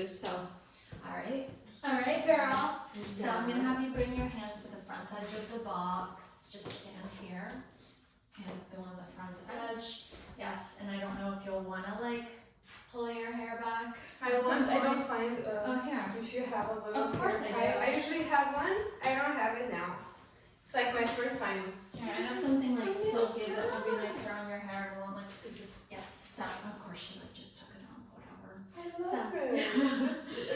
So, all right, girl. So I'm gonna have you bring your hands to the front edge of the box. Just stand here. Hands go on the front edge. Yes, and I don't know if you'll wanna like pull your hair back. I don't find here. if you have a little Of course hair I tie. do. I usually have one. I don't have it now. It's like my first time. Here, I have something like silky that will be nice around your hair and won't like. Yes. So of course she like just took it on, whatever. I love it.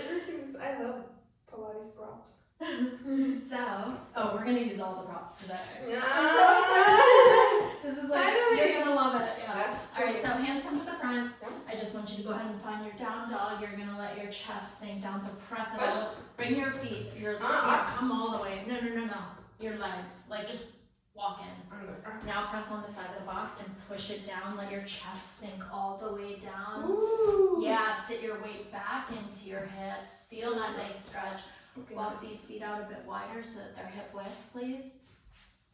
Everything's. I love Pilates props. We're gonna use all the props today. Yeah. I'm so excited. This is like, you're gonna love it. Yeah. Alright, so hands come to the front. I just want you to go ahead and find your down dog. You're gonna let your chest sink down, so press it out. Bring your feet, come all the way. No. Your legs, like just walk in. Now press on the side of the box and push it down. Let your chest sink all the way down. Ooh. Yeah, sit your weight back into your hips. Feel that nice stretch. Okay. Walk these feet out a bit wider so that they're hip width, please.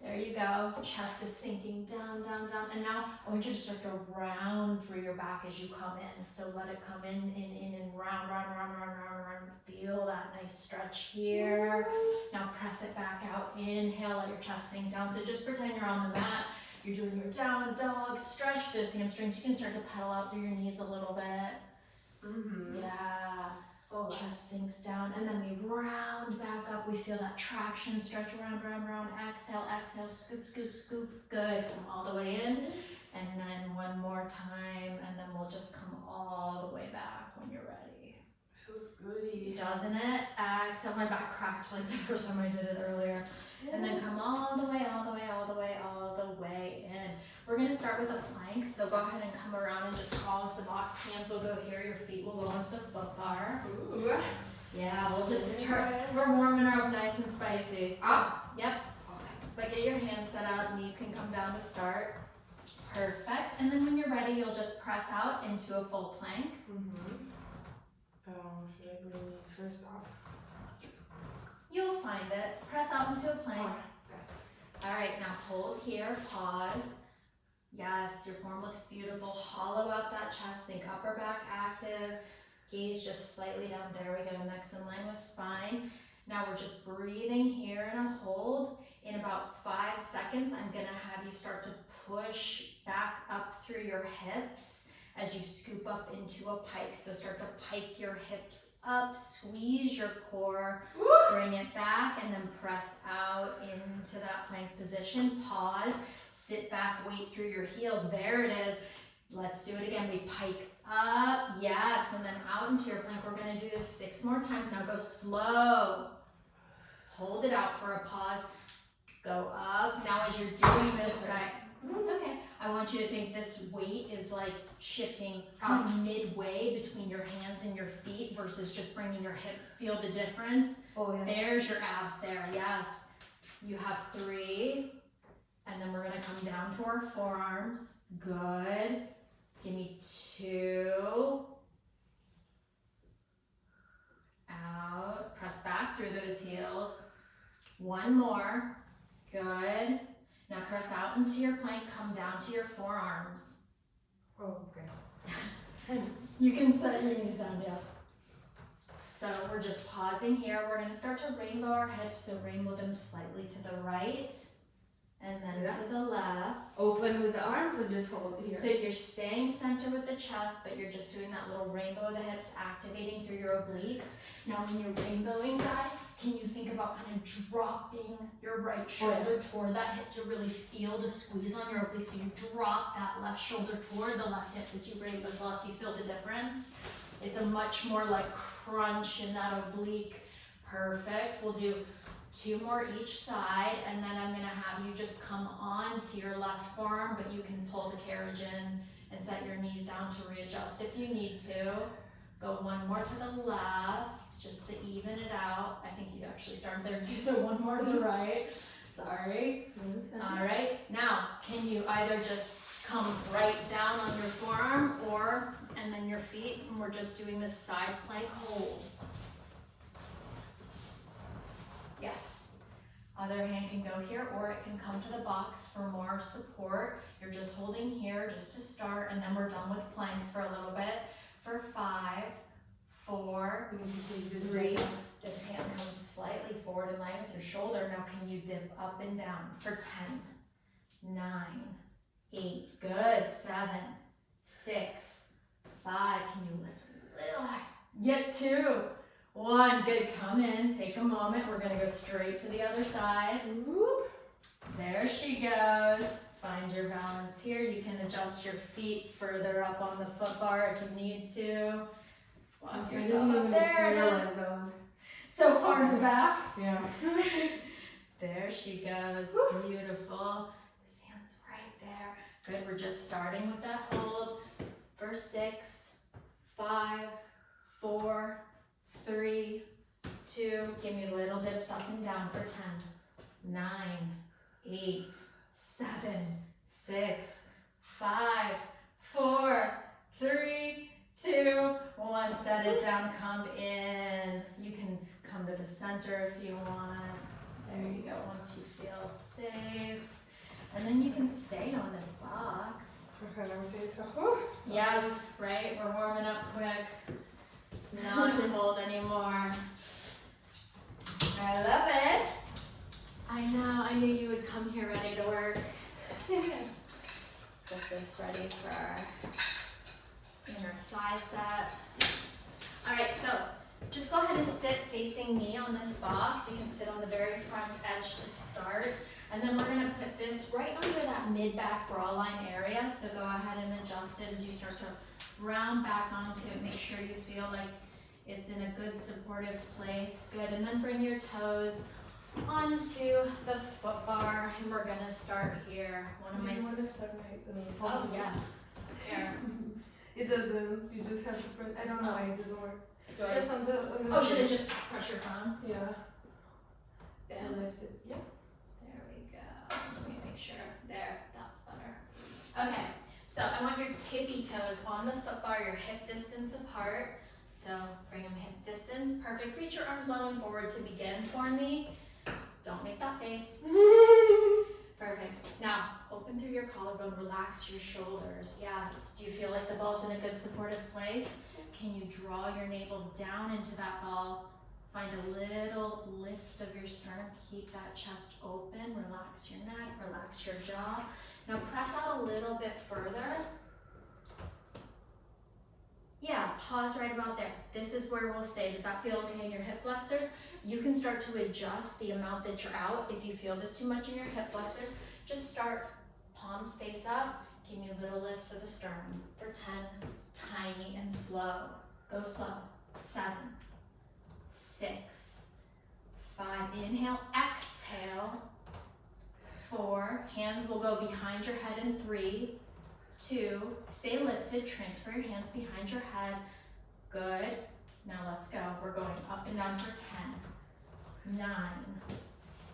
There you go. Chest is sinking down. And now I want you to start to round through your back as you come in. So let it come in and round. Feel that nice stretch here. Now press it back out. Inhale, let your chest sink down. So just pretend you're on the mat. You're doing your down dog. Stretch those hamstrings. You can start to pedal out through your knees a little bit. Yeah. Chest sinks down, and then we round back up. We feel that traction, stretch round. Exhale, scoop. Good. Come all the way in, and then one more time, and then we'll just come all the way back when you're ready. Feels goody. Doesn't it? Exhale, my back cracked like the first time I did it earlier. And then come all the way in. We're gonna start with a plank, so go ahead and come around and just crawl into the box. Hands will go here, your feet will go onto the foot bar. Ooh. Yeah, we'll just start. We're warming up nice and spicy. So, yep. So get your hands set out, knees can come down to start. Perfect. And then when you're ready, you'll just press out into a full plank. Should I bring these first off? You'll find it. Press out into a plank. All right, now hold here, pause. Yes, your form looks beautiful. Hollow out that chest, think upper back active. Gaze just slightly down. There we go, next in line with spine. Now we're just breathing here in a hold. In about 5 seconds, I'm gonna have you start to push back up through your hips as you scoop up into a pike. So start to pike your hips up, squeeze your core, bring it back, and then press out into that plank position. Pause, sit back, weight through your heels. There it is. Let's do it again. We pike up, yes, and then out into your plank. We're gonna do this 6 more times. Now go slow. Hold it out for a pause. Go up. Now as you're doing this, right? It's okay. I want you to think this weight is like shifting midway between your hands and your feet versus just bringing your hips. Feel the difference? Oh, yeah. There's your abs there, yes. You have 3, and then we're gonna come down to our forearms. Good. Give me 2. Out. Press back through those heels. 1 more. Good. Now press out into your plank, come down to your forearms. Oh, okay. You can set your knees down, yes. So we're just pausing here. We're gonna start to rainbow our hips, so rainbow them slightly to the right and then to the left. Open with the arms or just hold here? So you're staying center with the chest, but you're just doing that little rainbow of the hips, activating through your obliques. Now when you're rainbowing, guys, can you think about kind of dropping your right shoulder toward that hip to really feel the squeeze on your obliques? So you drop that left shoulder toward the left hip as you rainbow the left. You feel the difference? It's a much more like crunch in that oblique. Perfect. We'll do 2 more each side, and then I'm gonna have you just come on to your left forearm, but you can pull the carriage in and set your knees down to readjust if you need to. Go 1 more to the left, just to even it out. I think you actually started there too, so 1 more to the right. Sorry. All right, now can you either just come right down on your forearm and then your feet, and we're just doing this side plank hold. Yes. Other hand can go here, or it can come to the box for more support. You're just holding here just to start, and then we're done with planks for a little bit. For 5, 4, We need to take this 3. down. This hand comes slightly forward in line with your shoulder. Now can you dip up and down for 10, 9, 8. Good. 7, 6, 5. Can you lift a little higher? Yep. 2, 1. Good. Come in. Take a moment. We're going to go straight to the other side. Whoop. There she goes. Find your balance here. You can adjust your feet further up on the foot bar if you need to. Walk yourself up there. It is. I was. So far in the back. Yeah. There she goes. Beautiful. This hand's right there. Good. We're just starting with that hold. For 6, 5, 4, 3, 2. Give me little dips up and down for 10, 9, 8, 7, 6, 5, 4, 3, 2, 1. Set it down. Come in. You can come to the center if you want. There you go. Once you feel safe. And then you can stay on this box. Okay, let me take so. Yes, right? We're warming up quick. It's not cold anymore. I love it. I know. I knew you would come here ready to work. Get this ready for our inner thigh set. All right, so just go ahead and sit facing me on this box. You can sit on the very front edge to start. And then we're gonna put this right under that mid-back bra line area. So go ahead and adjust it as you start to round back onto it. Make sure you feel like it's in a good supportive place. Good, and then bring your toes onto the foot bar. And we're gonna start here. Do you want to start my Oh, yes. Here. It doesn't. You just have to press. I don't know why it doesn't work. Do I- Just on the Oh, should I just press your phone? Yeah. Yeah. And lift it. Yeah. There we go. Let me make sure. There, that's better. Okay, so I want your tippy toes on the foot bar, your hip distance apart. So bring them hip distance. Perfect. Reach your arms low and forward to begin for me. Don't make that face. Perfect. Now, open through your collarbone, relax your shoulders. Yes. Do you feel like the ball's in a good supportive place? Can you draw your navel down into that ball? Find a little lift of your sternum. Keep that chest open. Relax your neck, relax your jaw. Now press out a little bit further. Yeah, pause right about there. This is where we'll stay. Does that feel okay in your hip flexors? You can start to adjust the amount that you're out. If you feel this too much in your hip flexors, just start palms face up. Give me little lifts of the sternum for 10, tiny and slow. Go slow. 7, 6, 5. Inhale, exhale. 4. Hands will go behind your head in 3, 2. Stay lifted. Transfer your hands behind your head. Good. Now let's go. We're going up and down for 10, 9,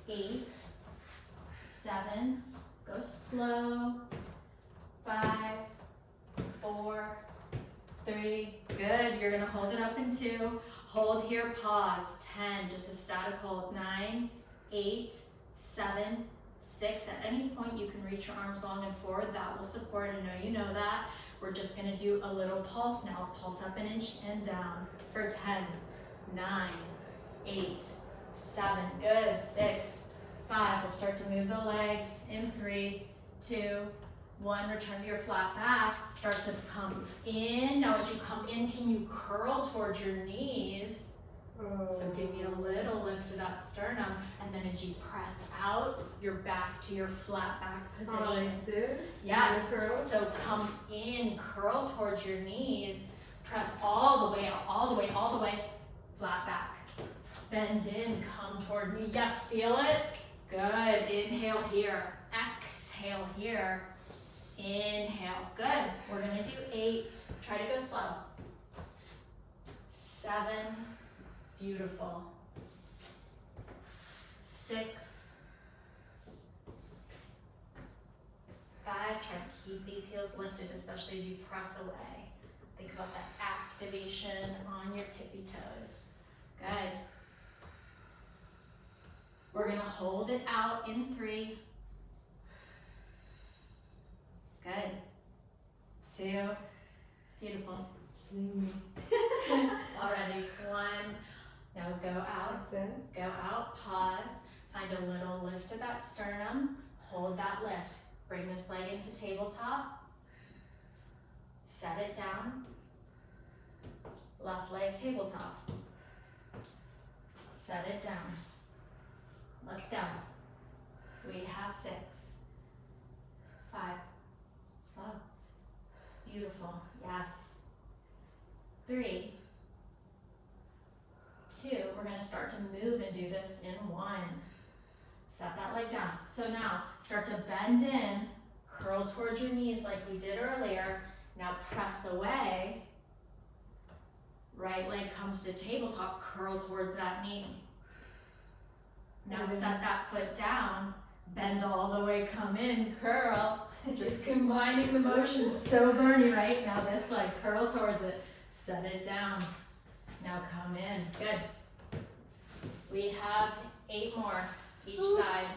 8, 7. Go slow. 5, 4, 3. Good. You're gonna hold it up in 2. Hold here. Pause. 10. Just a static hold. 9, 8, 7, 6. At any point you can reach your arms long and forward. That will support. I know you know that. We're just gonna do a little pulse now. Pulse up an inch and down for 10, 9, 8, 7. Good. 6, 5. We'll start to move the legs in 3, 2, 1. Return to your flat back. Start to come in. Now as you come in, can you curl towards your knees? So give me a little lift to that sternum, and then as you press out, you're back to your flat back position. Like this? Yes. Curl? So come in, curl towards your knees, press all the way out, all the way, all the way, flat back. Bend in, come toward me. Yes, feel it? Good. Inhale here. Exhale here. Inhale. Good. We're gonna do 8. Try to go slow. 7. Beautiful. 6. 5. Try to keep these heels lifted, especially as you press away. Think about that activation on your tippy toes. Good. We're gonna hold it out in 3. Good. 2. Beautiful. Already. 1. Now go out. Go out. Pause. Find a little lift to that sternum. Hold that lift. Bring this leg into tabletop. Set it down. Left leg tabletop. Set it down. Let's go. We have 6. 5. Slow. Beautiful. Yes. 3. 2. We're going to start to move and do this in 1. Set that leg down. So now start to bend in, curl towards your knees like we did earlier. Now press away. Right leg comes to tabletop, curl towards that knee. Now set that foot down, bend all the way, come in, curl. Just combining the motions, so burny, right? Now this leg, curl towards it, set it down. Now come in, good. We have 8 more each side.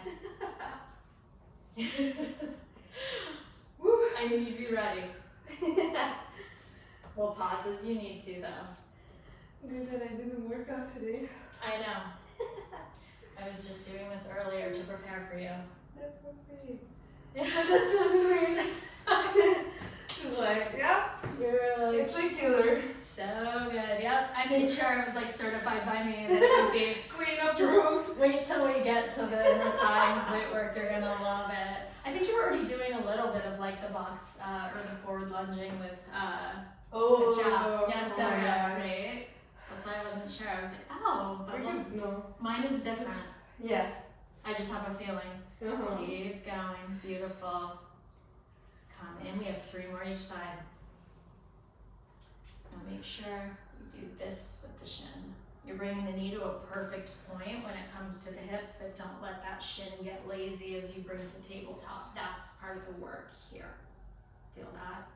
I knew you'd be ready. We'll pause as you need to though. Good that I didn't work out today. I know. I was just doing this earlier to prepare for you. That's so sweet. Yeah, that's so sweet. She's like, yeah, You're like, it's a killer. so good. Yep, I made sure it was like certified by me and it would be Queen just approved. wait till we get to the thigh and glute work. You're gonna love it. I think you were already doing a little bit of like the box or the forward lunging with good job. Yeah, so my good, God. right? That's why I wasn't sure. I was like, oh, but Because, no. mine is different. Yes. I just have a feeling. Uh-huh. Keep going. Beautiful. Come in. We have 3 more each side. Now make sure you do this with the shin. You're bringing the knee to a perfect point when it comes to the hip, but don't let that shin get lazy as you bring to tabletop. That's part of the work here. Feel that?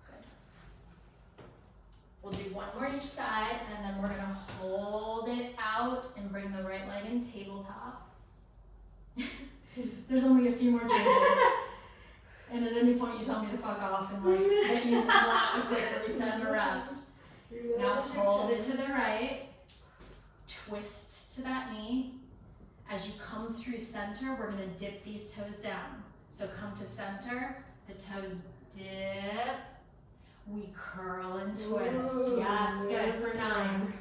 Good. We'll do 1 more each side, and then we're gonna hold it out and bring the right leg in tabletop. There's only a few more changes. And at any point you tell me to fuck off and like let you want a quick reset and a rest. Now hold it to the right, twist to that knee. As you come through center, we're gonna dip these toes down. So come to center, the toes dip, we curl and twist. Ooh, Yes, good for yes. 9.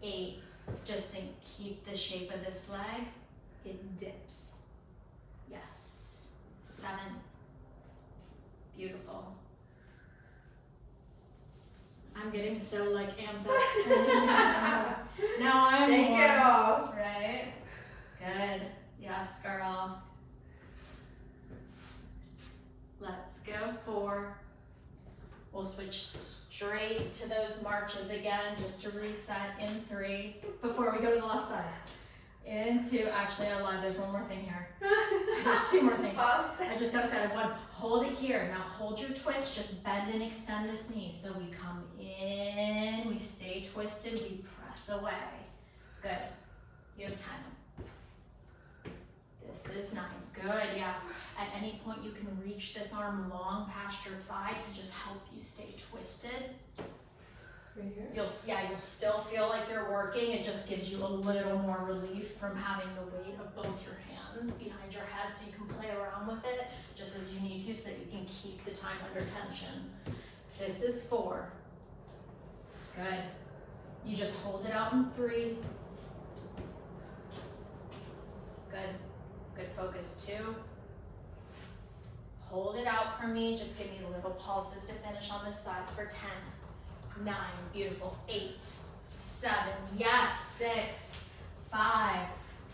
8, just think, keep the shape of this leg, it dips. Yes, 7, beautiful. I'm getting so like amped up. Now I'm Take more, it off. right? Good, yes girl. Let's go 4. We'll switch straight to those marches again, just to reset in 3, before we go to the left side. In 2, actually I lied, there's 1 more thing here. There's 2 more things. Pause. I just gotta say 1, hold it here. Now hold your twist, just bend and extend this knee. So we come in, we stay twisted, we press away. Good, you have 10. This is 9, good, yes. At any point you can reach this arm long past your thigh to just help you stay twisted. Right here? You'll still feel like you're working. It just gives you a little more relief from having the weight of both your hands behind your head, so you can play around with it just as you need to, so that you can keep the time under tension. This is 4. Good. You just hold it out in 3. Good. Good focus. 2. Hold it out for me. Just give me little pulses to finish on this side for 10. 9, beautiful. 8, 7, yes. 6, 5,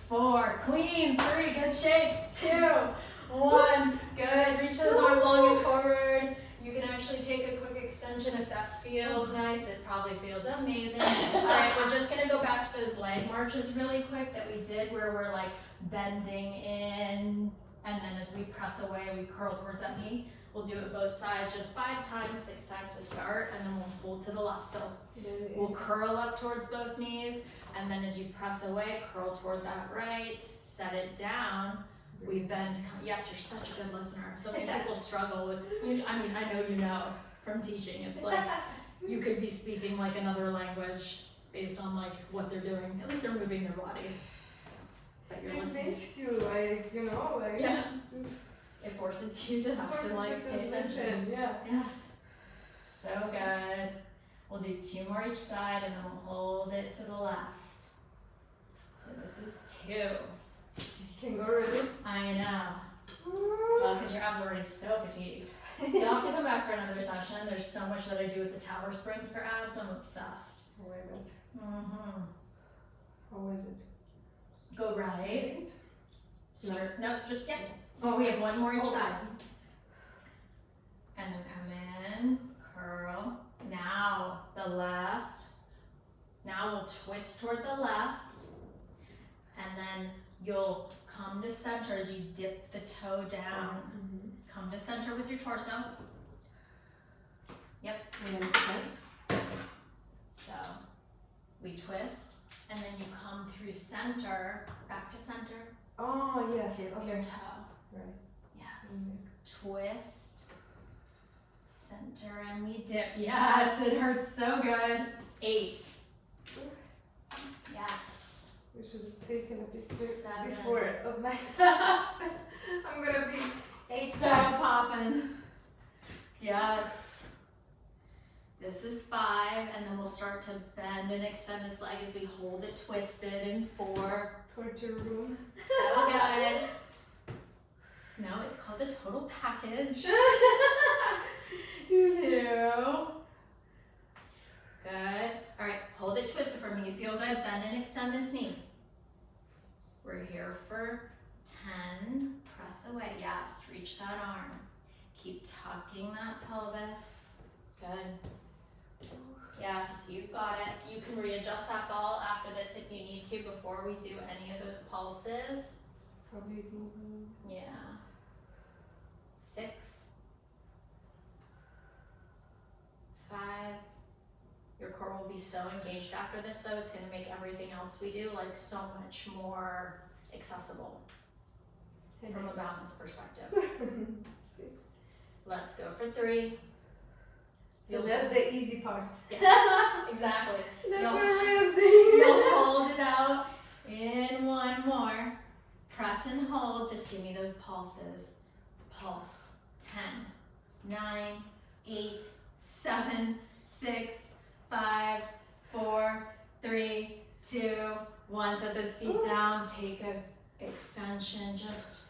4, queen. 3, good shakes. 2, 1, good. Reach those arms long and forward. You can actually take a quick extension if that feels nice. It probably feels amazing. All right, we're just gonna go back to those leg marches really quick that we did, where we're like bending in, and then as we press away, we curl towards that knee. We'll do it both sides, just 5 times, 6 times to start, and then we'll hold to the left. So we'll curl up towards both knees, and then as you press away, curl toward that right, set it down. We bend. Yes, you're such a good listener. So many people struggle with, I mean, I know you know, from teaching. It's like you could be speaking like another language based on like what they're doing. At least they're moving their bodies. But you're It listening. makes you like, you know, like. Yeah. It forces you to have to like pay attention. Yeah. Yes. So good. We'll do 2 more each side and then we'll hold it to the left. So this is 2. You can go already. I know. Well, because your abs are already so fatigued. So you'll have to come back for another session. There's so much that I do with the tower springs for abs. I'm obsessed. Oh, I bet. Mm-hmm. How is it? Go right. Start. No, just, yeah. Oh, We have 1 more each Oh. side. And then come in, curl. Now the left. Now we'll twist toward the left. And then you'll come to center as you dip the toe down. Mm-hmm. Come to center with your torso. Yep. And then okay. So we twist, and then you come through center, back to center. Oh, yes. Dip Okay. your toe. Right. Yes. Mm-hmm. Twist, center, and we dip. Yes, it hurts so good. 8. Yes. We should have taken a picture 7. before of my abs. I'm gonna be 8 So poppin'. Yes. This is 5, and then we'll start to bend and extend this leg as we hold it twisted in 4. torture room. So good. No, it's called the total package. 2. Good. All right, hold it twisted for me. You feel good? Bend and extend this knee. We're here for 10. Press away. Yes, reach that arm. Keep tucking that pelvis. Good. Yes, you've got it. You can readjust that ball after this if you need to before we do any of those pulses. Probably moving. Yeah. 6. 5. Your core will be so engaged after this though, it's gonna make everything else we do like so much more accessible from a balance perspective. See. Let's go for 3. So that's the easy part. Yes, exactly. That's You'll- my way of saying You'll it. hold it out in 1 more. Press and hold, just give me those pulses. Pulse, 10, 9, 8, 7, 6, 5, 4, 3, 2, 1. Set those feet down, take a extension, just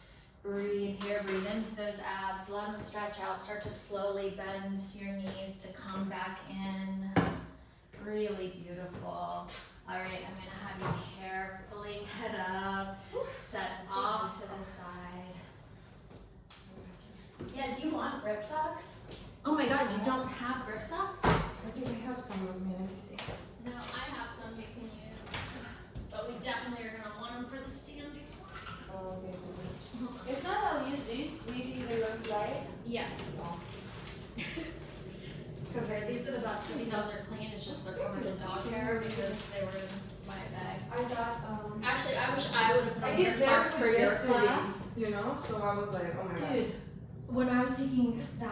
breathe here, breathe into those abs, let them stretch out, start to slowly bend your knees to come back in. Really beautiful. All right, I'm gonna have you carefully head up, set off to the side. Yeah, do you want grip socks? Oh my god, you don't have grip socks? I think I have some of me. Let me see. No, I have some you can use. But we definitely are gonna want them for the standing. Oh, okay. If not, I'll use these. Maybe they will slide. Yes. Oh. Because these are the best. These out there clean. It's just they're covered in dog hair because they were in my bag. I got Actually, I wish I would have put I on did grip socks for your yesterday, class. you know, so I was like, oh my god. Dude, when I was taking the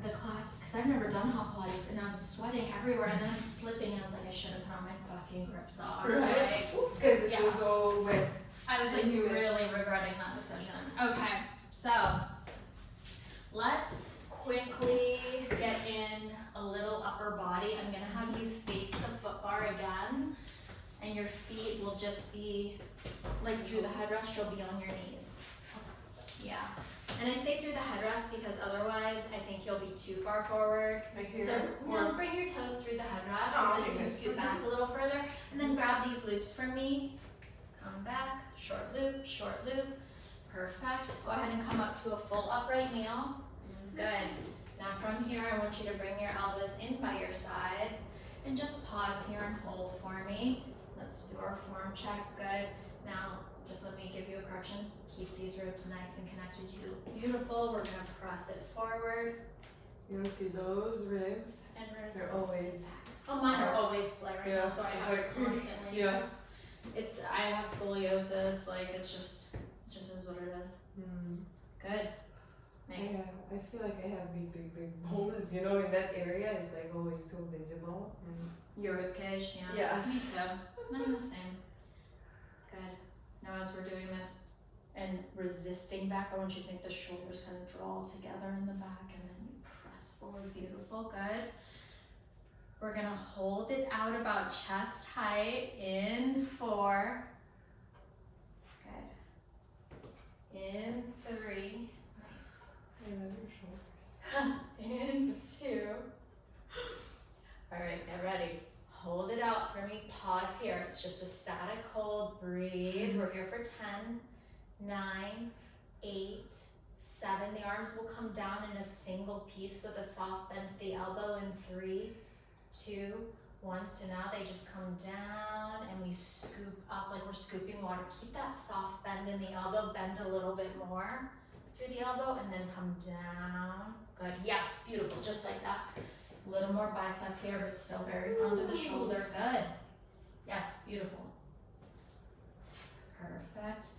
class, because I've never done hot Pilates, and I was sweating everywhere, and then I was slipping, and I was like, I should have put on my fucking grip socks. Like, Because it yeah. was all wet. I was like Humid. really regretting that decision. Okay, so let's quickly get in a little upper body. I'm gonna have you face the foot bar again, and your feet will just be like through the headrest, you'll be on your knees. Yeah. And I say through the headrest because otherwise I think you'll be too far forward. Right here. So or no, bring your toes through the headrest Oh, so that you can okay. scoot back a little further, and then grab these loops for me. Come back, short loop, short loop. Perfect. Go ahead and come up to a full upright kneel. Good. Now from here, I want you to bring your elbows in by your sides and just pause here and hold for me. Let's do our form check. Good. Now, just let me give you a correction. Keep these ribs nice and connected. Beautiful. We're gonna press it forward. You see those ribs? And we're They're always. Oh, mine are always flaring. Yeah, That's why I it's have it like- constantly. Yeah. I have scoliosis. Like it's just is what it is. Mm. Good. Nice. Yeah, I feel like I have big bones, you know, in that area. It's like always so visible. And Your ribcage, yeah. Yes. Me too. I'm the same. Good. Now as we're doing this and resisting back, I want you to think the shoulders kind of draw together in the back and then you press forward. Beautiful. Good. We're gonna hold it out about chest height in 4. Good. In 3. Nice. I love your shoulders. In 2. All right, get ready. Hold it out for me. Pause here. It's just a static hold. Breathe. We're here for 10, 9, 8, 7. The arms will come down in a single piece with a soft bend to the elbow in 3, 2, 1. So now they just come down and we scoop up like we're scooping water. Keep that soft bend in the elbow. Bend a little bit more through the elbow and then come down. Good. Yes, beautiful. Just like that. A little more bicep here, but still very front of the shoulder. Good. Yes, beautiful. Perfect.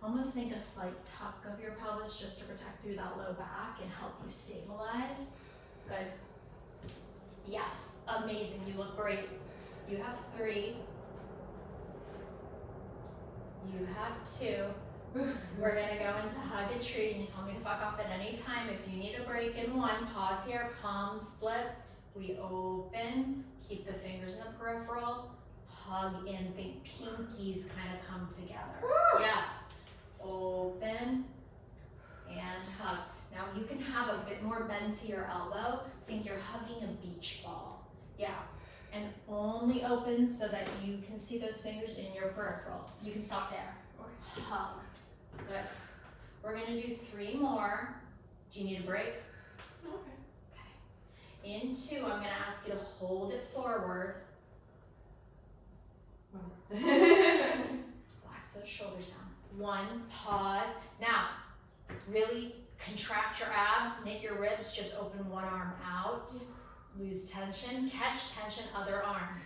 Almost think a slight tuck of your pelvis just to protect through that low back and help you stabilize. Good. Yes, amazing. You look great. You have 3. You have 2. We're gonna go into hug a tree and you tell me to fuck off at any time. If you need a break in 1, pause here, palm split. We open, keep the fingers in the peripheral, hug in, think pinkies kind of come together. Woo! Yes, open and hug. Now you can have a bit more bend to your elbow. Think you're hugging a beach ball. Yeah, and only open so that you can see those fingers in your peripheral. You can stop there. Okay. Hug. Good. We're gonna do 3 more. Do you need a break? Okay. In 2, I'm gonna ask you to hold it forward. Relax those shoulders down. 1, pause. Now, really contract your abs, knit your ribs, just open one arm out. Lose tension, catch tension, other arm.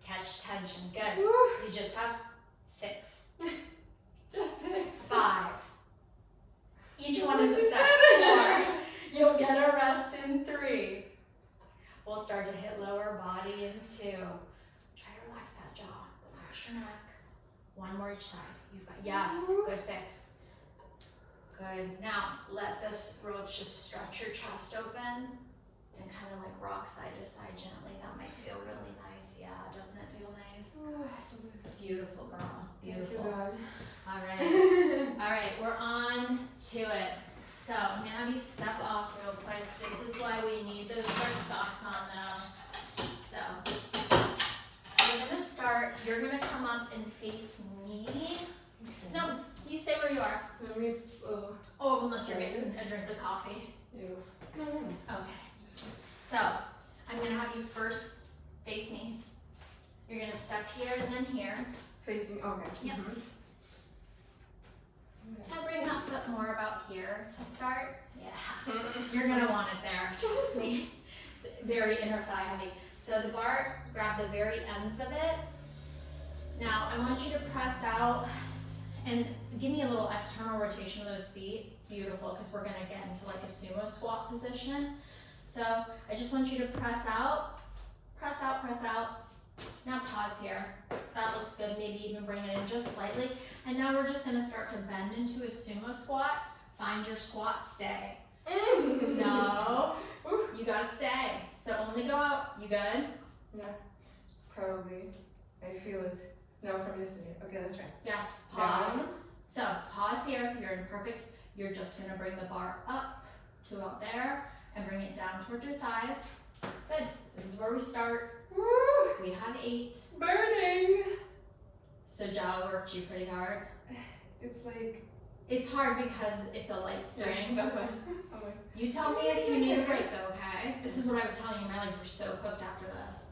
Catch tension, good. You just have 6. Just 6. 5. Each one is a set. 4. You'll get a rest in 3. We'll start to hit lower body in 2. Try to relax that jaw. Relax your neck. 1 more each side. You've got, yes, good fix. Good. Now, let this ropes just stretch your chest open and kind of like rock side to side gently. That might feel really nice. Yeah, doesn't it feel nice? Beautiful, girl. Beautiful. Thank you, God. All right. All right, we're on to it. So I'm gonna have you step off real quick. This is why we need those hard socks on now. So we're gonna start. You're gonna come up and face me. Okay. No, you stay where you are. Let me. Oh, unless you're getting a drink of coffee. You. No. Okay. Just. So I'm gonna have you first face me. You're gonna step here and then here. Facing. Okay. Yep. Mm-hmm. Can I bring that foot more about here to start? Yeah. You're gonna want it there, trust me. It's very inner thigh heavy. So the bar, grab the very ends of it. Now I want you to press out and give me a little external rotation of those feet. Beautiful, because we're gonna get into like a sumo squat position. So I just want you to press out, press out, press out. Now pause here. That looks good. Maybe even bring it in just slightly. And now we're just gonna start to bend into a sumo squat. Find your squat, stay. No, you gotta stay. So only go out. You good? Yeah. Probably. I feel it. No, from this way. Okay, let's try. Yes, pause. Down. So pause here. You're in perfect. You're just gonna bring the bar up to about there and bring it down towards your thighs. Good. This is where we start. Woo! We have 8. Burning. So jaw worked you pretty hard. It's like. It's hard because it's a light spring. Yeah, that's why. I'm like. You tell me if you need a break though, okay? This is what I was telling you. My legs were so cooked after this.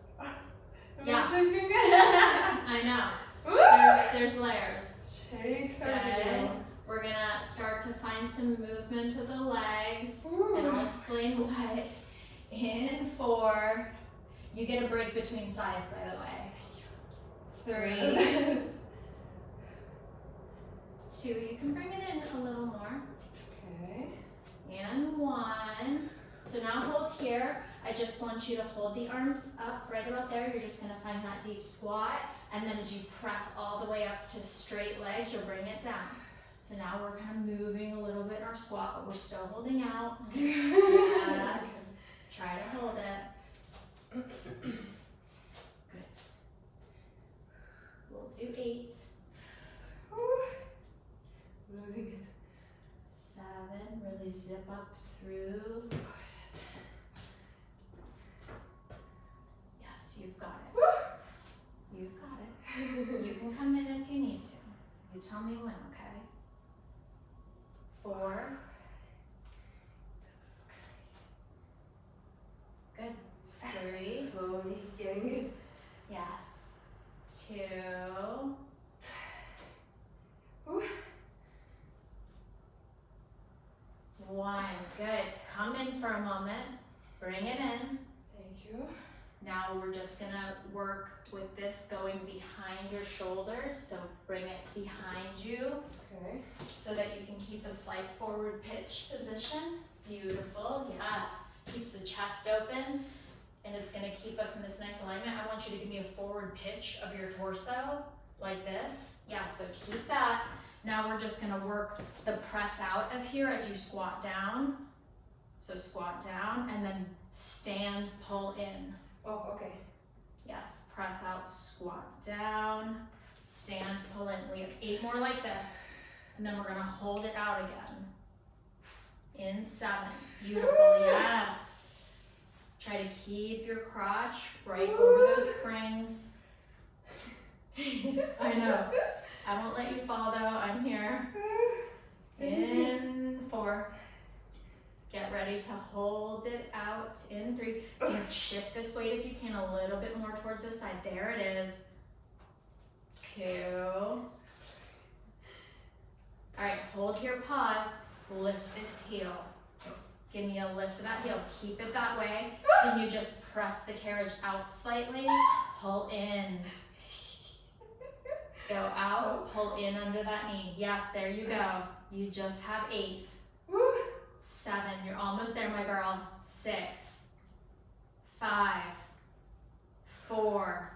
Yeah. Shaking. I know. Woo! There's layers. Shakes Good. everywhere. We're gonna start to find some movement of the legs. Ooh. And I'll explain what. In 4. You get a break between sides, by the way. 3. 2. You can bring it in a little more. Okay. and 1. So now hold here. I just want you to hold the arms up right about there. You're just gonna find that deep squat. And then as you press all the way up to straight legs, you'll bring it down. So now we're kind of moving a little bit in our squat, but we're still holding out. Yes. Try to hold it. Good. We'll do 8. Losing it. 7. Really zip up through. Yes, you've got it. You've got it. You can come in if you need to. You tell me when, okay? 4. Good. 3. Slowly getting it. Yes. 2. Whew. 1. Good. Come in for a moment. Bring it in. Thank you. Now we're just gonna work with this going behind your shoulders. So bring it behind you Okay. so that you can keep a slight forward pitch position. Beautiful. Yes. Keeps the chest open and it's gonna keep us in this nice alignment. I want you to give me a forward pitch of your torso like this. Yeah, so keep that. Now we're just gonna work the press out of here as you squat down. So squat down and then stand, pull in. Oh, okay. Yes, press out, squat down, stand, pull in. We have 8 more like this. And then we're gonna hold it out again. In 7, beautiful, yes. Try to keep your crotch right over those springs. I know. I won't let you fall though, I'm here. In 4. Get ready to hold it out in 3. You can shift this weight if you can a little bit more towards this side. There it is. 2. All right, hold here, pause. Lift this heel. Give me a lift of that heel. Keep it that way. Can you just press the carriage out slightly? Pull in. Go out, pull in under that knee. Yes, there you go. You just have 8. 7, you're almost there, my girl. 6, 5, 4.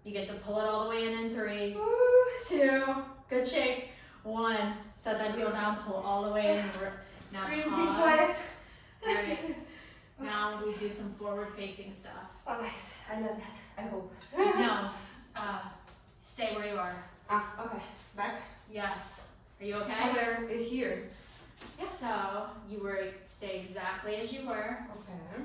You get to pull it all the way in 3, 2, good shakes. 1, set that heel down, pull all the way in. Now Screams in pause. quiet. Right. Now we do some forward facing stuff. Oh, nice. I love that. I hope. No, stay where you are. Ah, okay. Back. Yes. Are you okay? Somewhere here. So you stay exactly as you were. Okay.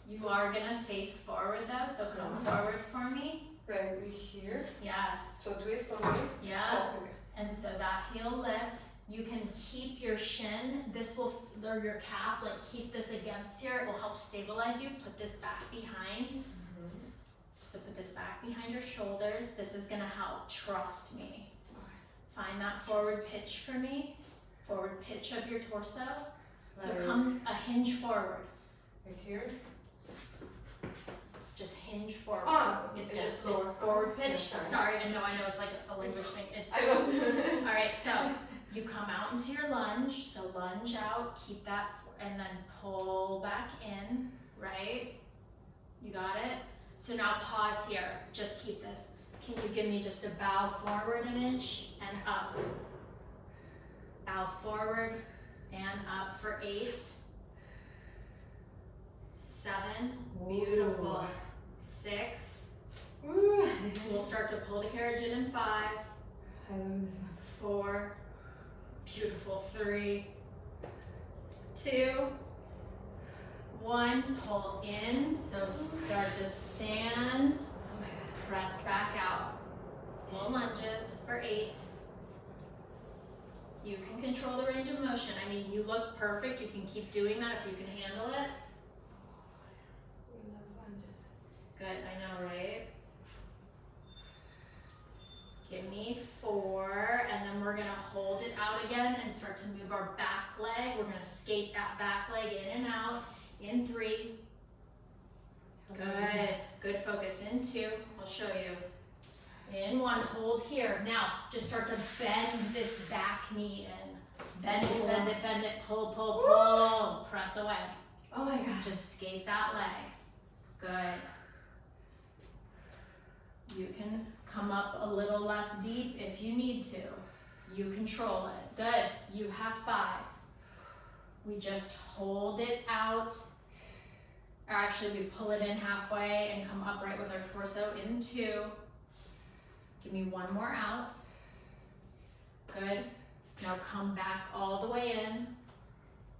You are gonna face forward though, so come forward for me. Right here. Yes. So twist on me. Yeah. Oh, okay. And so that heel lifts. You can keep your shin. This will, or your calf, like keep this against here. It will help stabilize you. Put this back behind. So put this back behind your shoulders. This is gonna help. Trust me. Find that forward pitch for me. Forward pitch of your torso. So Right. come a hinge forward. Right here. Just hinge forward. Ah, It's it's just forward. it's forward pitch. Yeah, sorry. Sorry, I know it's like a language thing. It's I know. all right. So you come out into your lunge. So lunge out, keep that, and then pull back in. Right? You got it. So now pause here. Just keep this. Can you give me just a bow forward an inch and up? Bow forward and up for 8, 7. Beautiful. 6. Ooh. We'll start to pull the carriage in 5, I love this one. 4. Beautiful. 3, 2, 1. Pull in. So start to stand. Oh my god. Press back out. Full lunges for 8. You can control the range of motion. I mean, you look perfect. You can keep doing that if you can handle it. We love lunges. Good, I know, right? Give me 4, and then we're gonna hold it out again and start to move our back leg. We're gonna skate that back leg in and out. In 3. Good, good focus. In 2, I'll show you. In 1, hold here. Now, just start to bend this back knee in. Bend it, bend it, bend it, pull, pull, pull. Press away. Oh my god. Just skate that leg. Good. You can come up a little less deep if you need to. You control it. Good. You have 5. We just hold it out. Or actually, we pull it in halfway and come upright with our torso in 2. Give me 1 more out. Good. Now come back all the way in.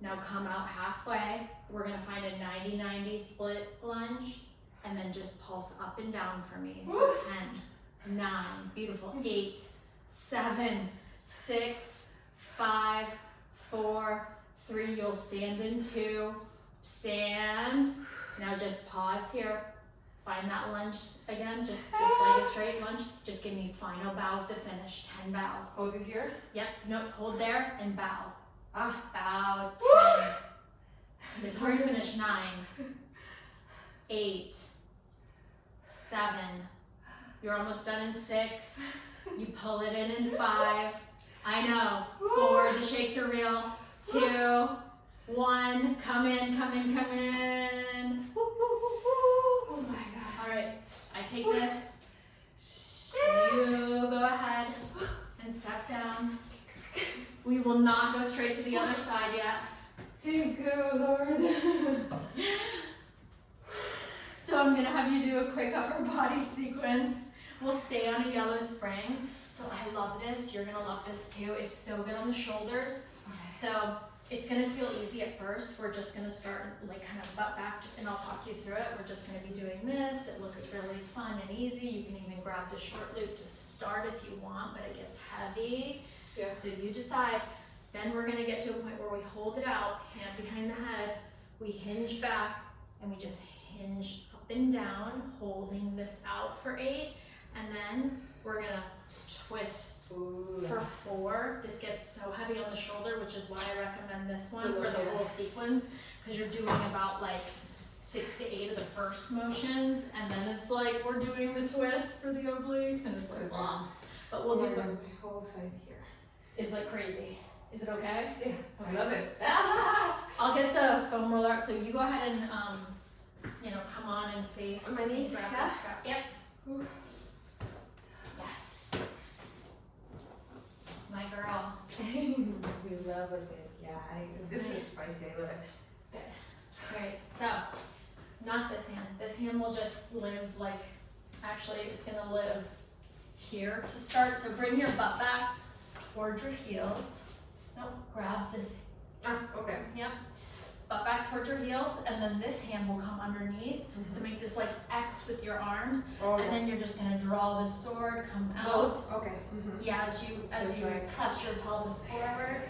Now come out halfway. We're gonna find a 90-90 split lunge and then just pulse up and down for me for 10, 9, beautiful, 8, 7, 6, 5, 4, 3. You'll stand in 2. Stand. Now just pause here. Find that lunge again, just this leg is straight lunge. Just give me final bows to finish, 10 bows. Hold it here. Yep, no, hold there and bow. Ah. Bow, 10. This is where you finish, 9, 8, 7. You're almost done in 6. You pull it in 5. I know, 4, the shakes are real. 2, 1, come in, come in, come in. Oh my god. All right, I take this. Shit. You go ahead and step down. We will not go straight to the other side yet. Thank you, Lord. So I'm gonna have you do a quick upper body sequence. We'll stay on a yellow spring. So I love this, you're gonna love this too. It's so good on the shoulders. So it's gonna feel easy at first. We're just gonna start like kind of butt back and I'll talk you through it. We're just gonna be doing this. It looks really fun and easy. You can even grab the short loop to start if you want, but it gets heavy. Yeah. So you decide. Then we're gonna get to a point where we hold it out, hand behind the head, we hinge back, and we just hinge up and down, holding this out for 8, and then we're gonna twist for 4. This gets so heavy on the shoulder, which is why I recommend this one for the whole sequence, because you're doing about like 6 to 8 of the first motions, and then it's like we're doing the twist for the obliques, and it's like blah. But we'll do my whole side here. It's like crazy. Is it okay? Yeah, I love it. I'll get the foam roller out, so you go ahead and come on and face. On my knees, grab yeah? the strap. Yep. Ooh. Yes. My girl. We love it. Yeah, this is spicy. I love it. Good. Alright, so not this hand. This hand will just live like, actually it's gonna live here to start. So bring your butt back towards your heels. Nope, grab this. Okay. Yep. Butt back towards your heels, and then this hand will come underneath. So make this like X with your arms, and then you're just gonna draw the sword, come out. Both? Okay. Yeah, as you right. press your pelvis forward,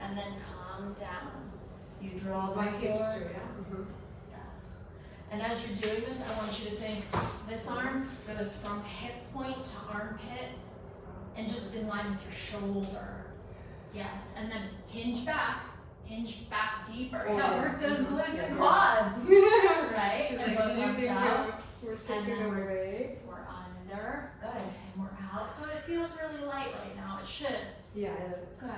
and then come down. You draw the My sword. hips too, yeah? Yes. And as you're doing this, I want you to think this arm goes from hip point to armpit, and just in line with your shoulder. Yes, and then hinge back deeper. Yeah, work those glutes and quads. Right? She's and like, both do you arms think out. we're And taking then away? we're under. Good. And we're out. So it feels really light right now. It should. Yeah, I love it. Good.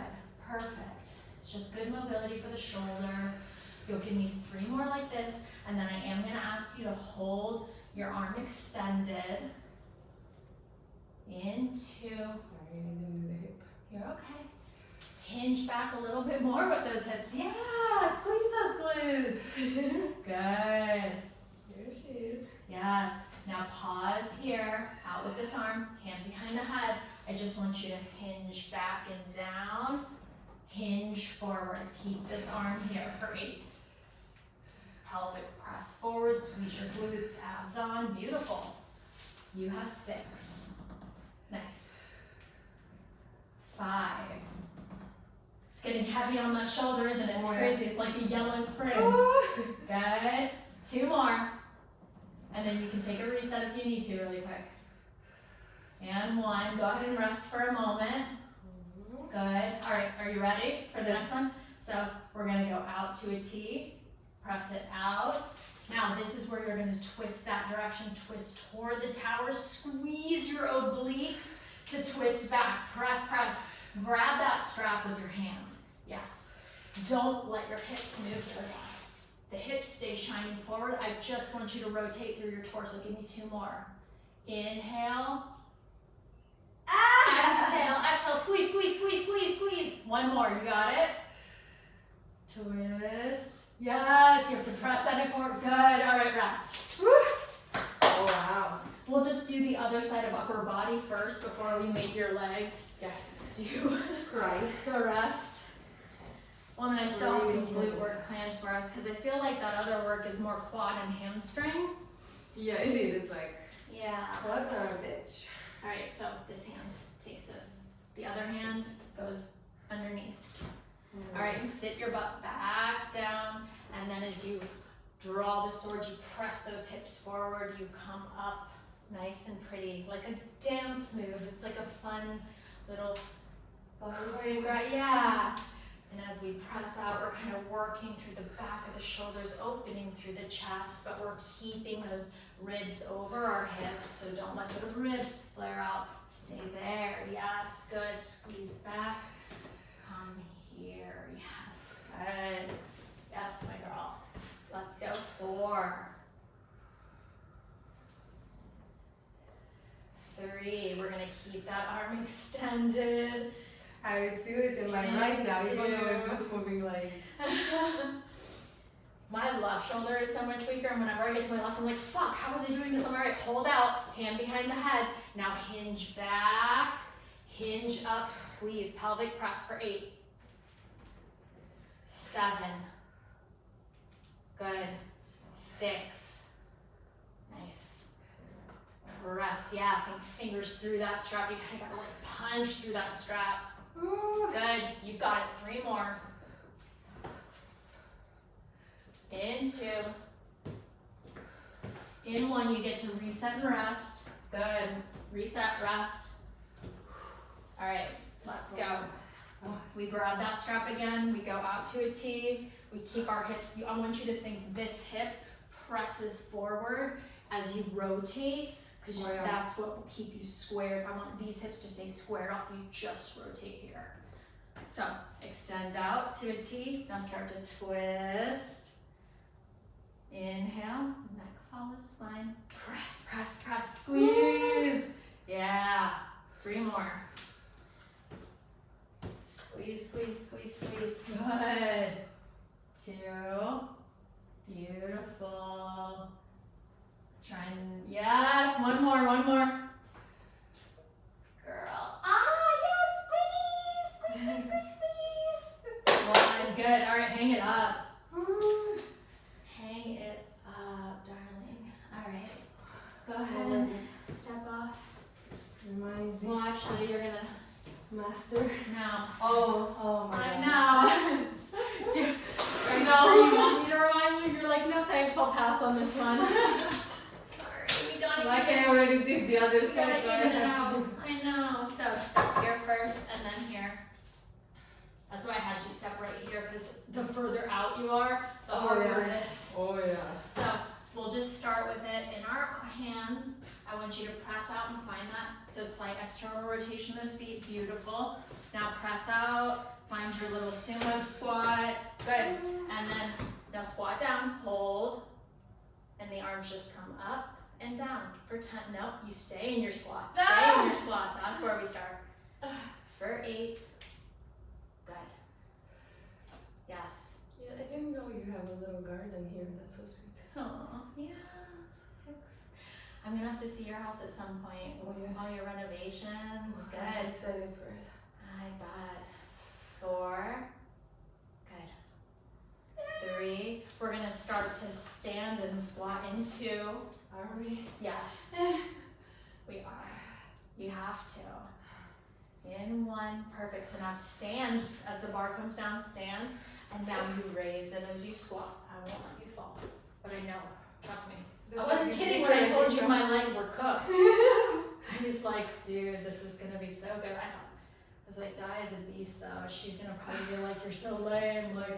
Perfect. It's just good mobility for the shoulder. You'll give me 3 more like this, and then I am going to ask you to hold your arm extended into. Sorry, I didn't do the hip. You're okay. Hinge back a little bit more with those hips. Yeah, squeeze those glutes. Good. There she is. Yes. Now pause here. Out with this arm, hand behind the head. I just want you to hinge back and down. Hinge forward. Keep this arm here for 8. Pelvic press forward. Squeeze your glutes. Abs on. Beautiful. You have 6. Nice. 5. It's getting heavy on that shoulder, isn't it? It's crazy. It's like a yellow spring. Good. 2 more. And then you can take a reset if you need to really quick. And 1. Go ahead and rest for a moment. Good. All right. Are you ready for the next one? So we're going to go out to a T. Press it out. Now this is where you're going to twist that direction. Twist toward the tower. Squeeze your obliques to twist back. Press, press. Grab that strap with your hand. Yes. Don't let your hips move. The hips stay shining forward. I just want you to rotate through your torso. Give me 2 more. Inhale. Exhale, exhale, squeeze, squeeze, squeeze, squeeze, squeeze. 1 more, you got it? Twist. Yes, you have to press that hip forward. Good, all right, rest. Oh wow. We'll just do the other side of upper body first before we make your legs Yes. do Cry. the rest. Well, and I still have some Really glute work planned for us because I feel like that other work is more quad and hamstring. Yeah, indeed. It's like Yeah. quads are a bitch. All right, so this hand takes this. The other hand goes underneath. All right, sit your butt back down, and then as you draw the sword, you press those hips forward, you come up nice and pretty, like a dance move. It's like a fun little choreograph, yeah. And as we press out, we're kind of working through the back of the shoulders, opening through the chest, but we're keeping those ribs over our hips, so don't let the ribs flare out. Stay there, yes, good. Squeeze back, come here, yes, good. Yes, my girl. Let's go. 4, 3, we're gonna keep that arm extended. I feel it in my right now, even though it's just moving like. My left shoulder is so much weaker, and whenever I get to my left, I'm like, fuck, how was I doing this? I'm all right, hold out, hand behind the head. Now hinge back, hinge up, squeeze, pelvic press for 8, 7, good, 6, nice. Press, yeah, think fingers through that strap. You kind of gotta like punch through that strap. Good, you've got it. 3 more. In 2. In 1, you get to reset and rest. Good, reset, rest. All right, let's go. We grab that strap again, we go out to a T, we keep our hips, I want you to think this hip presses forward as you rotate, because that's what will keep you squared. I want these hips to stay squared off, you just rotate here. So, extend out to a T, now start to twist. Inhale, neck follows spine, press, press, press, squeeze. Yeah, 3 more. Squeeze, squeeze, squeeze, squeeze. Good. 2. Beautiful. Try and, yes, 1 more, 1 more. Girl. Yes, squeeze, squeeze, squeeze, squeeze, squeeze. 1, good. All right, hang it up. Hang it up, darling. All right. Go ahead, step off. Remind me. Well, actually, you're gonna Master. now. Oh my I god. know. Dude, are you sure you want me to remind you? You're like, no thanks, I'll pass on this one. Sorry, we gotta Like even I already did the other we side, gotta so I even it have out. to. I know. So step here first and then here. That's why I had you step right here, because the further out you are, the harder it is. Oh yeah. So we'll just start with it in our hands. I want you to press out and find that. So slight external rotation of those feet, beautiful. Now press out, find your little sumo squat, good. And then now squat down, hold, and the arms just come up and down. For 10, nope, you stay in your squat, stay in your squat. That's where we start. For 8, good. Yes. Yeah, I didn't know you have a little garden here. That's so sweet. Oh, yes. I'm gonna have to see your house at some point. Oh, yes. All your renovations. Oh, Good. I'm so excited for it. I bet. 4. Good. 3. We're gonna start to stand and squat in 2. Are we? Yes. We are. You have to. In 1. Perfect. So now stand as the bar comes down, stand. And now you raise it as you squat. I won't let you fall. But I know. Trust me. I wasn't kidding when I told you my legs were cooked. I was like, dude, this is gonna be so good. I was like, Di is a beast though. She's gonna probably be like, you're so lame. Like,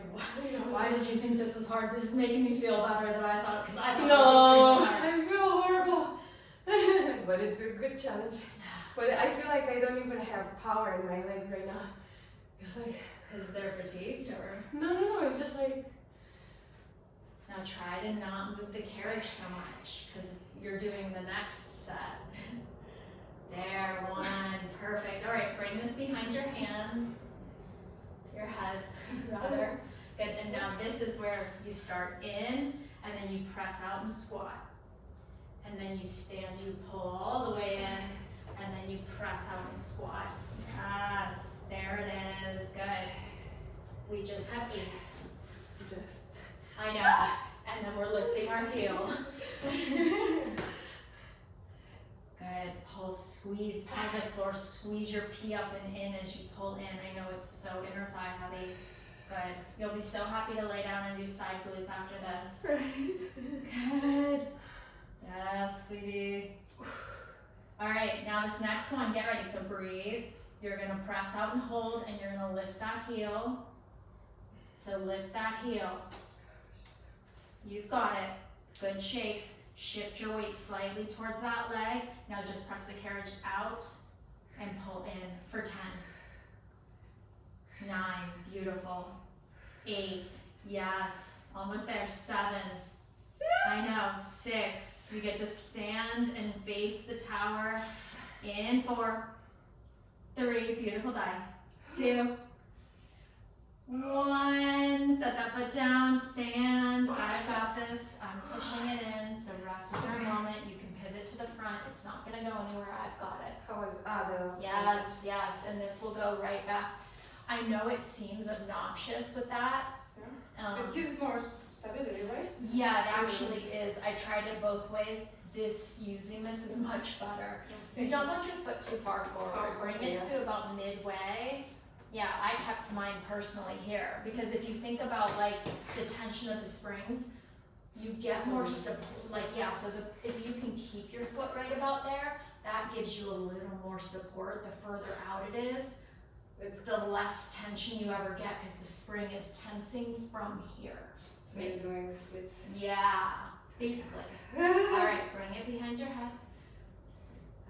why did you think this was hard? This is making me feel better than I thought, because I thought No, this was really hard. I feel horrible. But it's a good challenge. But I feel like I don't even have power in my legs right now. It's like, Because they're fatigued, or? No, it's just like, Now try to not move the carriage so much, because you're doing the next set. There, one, perfect. All right, bring this behind your hand, your head, rather. Good, and now this is where you start in, and then you press out and squat. And then you stand, you pull all the way in, and then you press out and squat. Yes, there it is, good. We just have 8. just. I know, and then we're lifting our heel. Good, pull, squeeze, pelvic floor, squeeze your pee up and in as you pull in. I know it's so inner thigh heavy. Good, you'll be so happy to lay down and do side glutes after this. Right. Good, yes, sweetie. All right, now this next one, get ready, so breathe. You're gonna press out and hold, and you're gonna lift that heel. So lift that heel. You've got it. Good shakes. Shift your weight slightly towards that leg. Now just press the carriage out and pull in for 10. 9, beautiful. 8, yes, almost there. 7, I know. 6, you get to stand and face the tower. In 4, 3, beautiful die. 2, 1, set that foot down, stand, I've got this, I'm pushing it in, so rest for a moment, you can pivot to the front, it's not gonna go anywhere, I've got it. How was the? Yes, yes, and this will go right back. I know it seems obnoxious with that. It gives more stability, right? Yeah, it actually is, I tried it both ways, using this is much better. You don't want your foot too far forward, bring it to about midway. Yeah, I kept mine personally here, because if you think about like the tension of the springs, you get more support, so if you can keep your foot right about there, that gives you a little more support. The further out it is, it's the less tension you ever get, because the spring is tensing from here. So it's doing the splits. Yeah, basically. All right, bring it behind your head.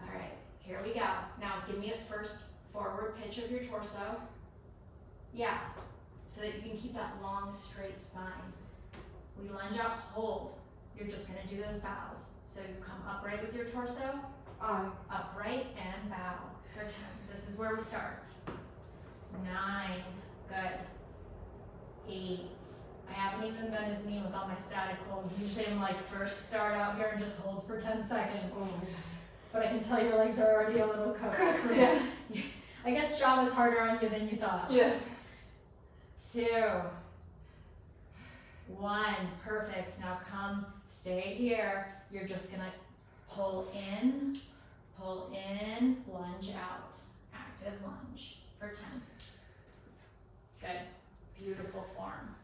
All right, here we go. Now give me a first forward pitch of your torso. Yeah, so that you can keep that long, straight spine. We lunge up, hold. You're just gonna do those bows. So you come upright with your torso, upright and bow for 10. This is where we start. 9, good. 8. I haven't even been as mean with all my static holds. Usually I'm like, first start out here and just hold for 10 seconds. Oh. But I can tell your legs are already a little cooked. Yeah. I guess job was harder on you than you thought. Yes. 2, 1, perfect. Now come, stay here. You're just gonna pull in, lunge out. Active lunge for 10. Good, beautiful form.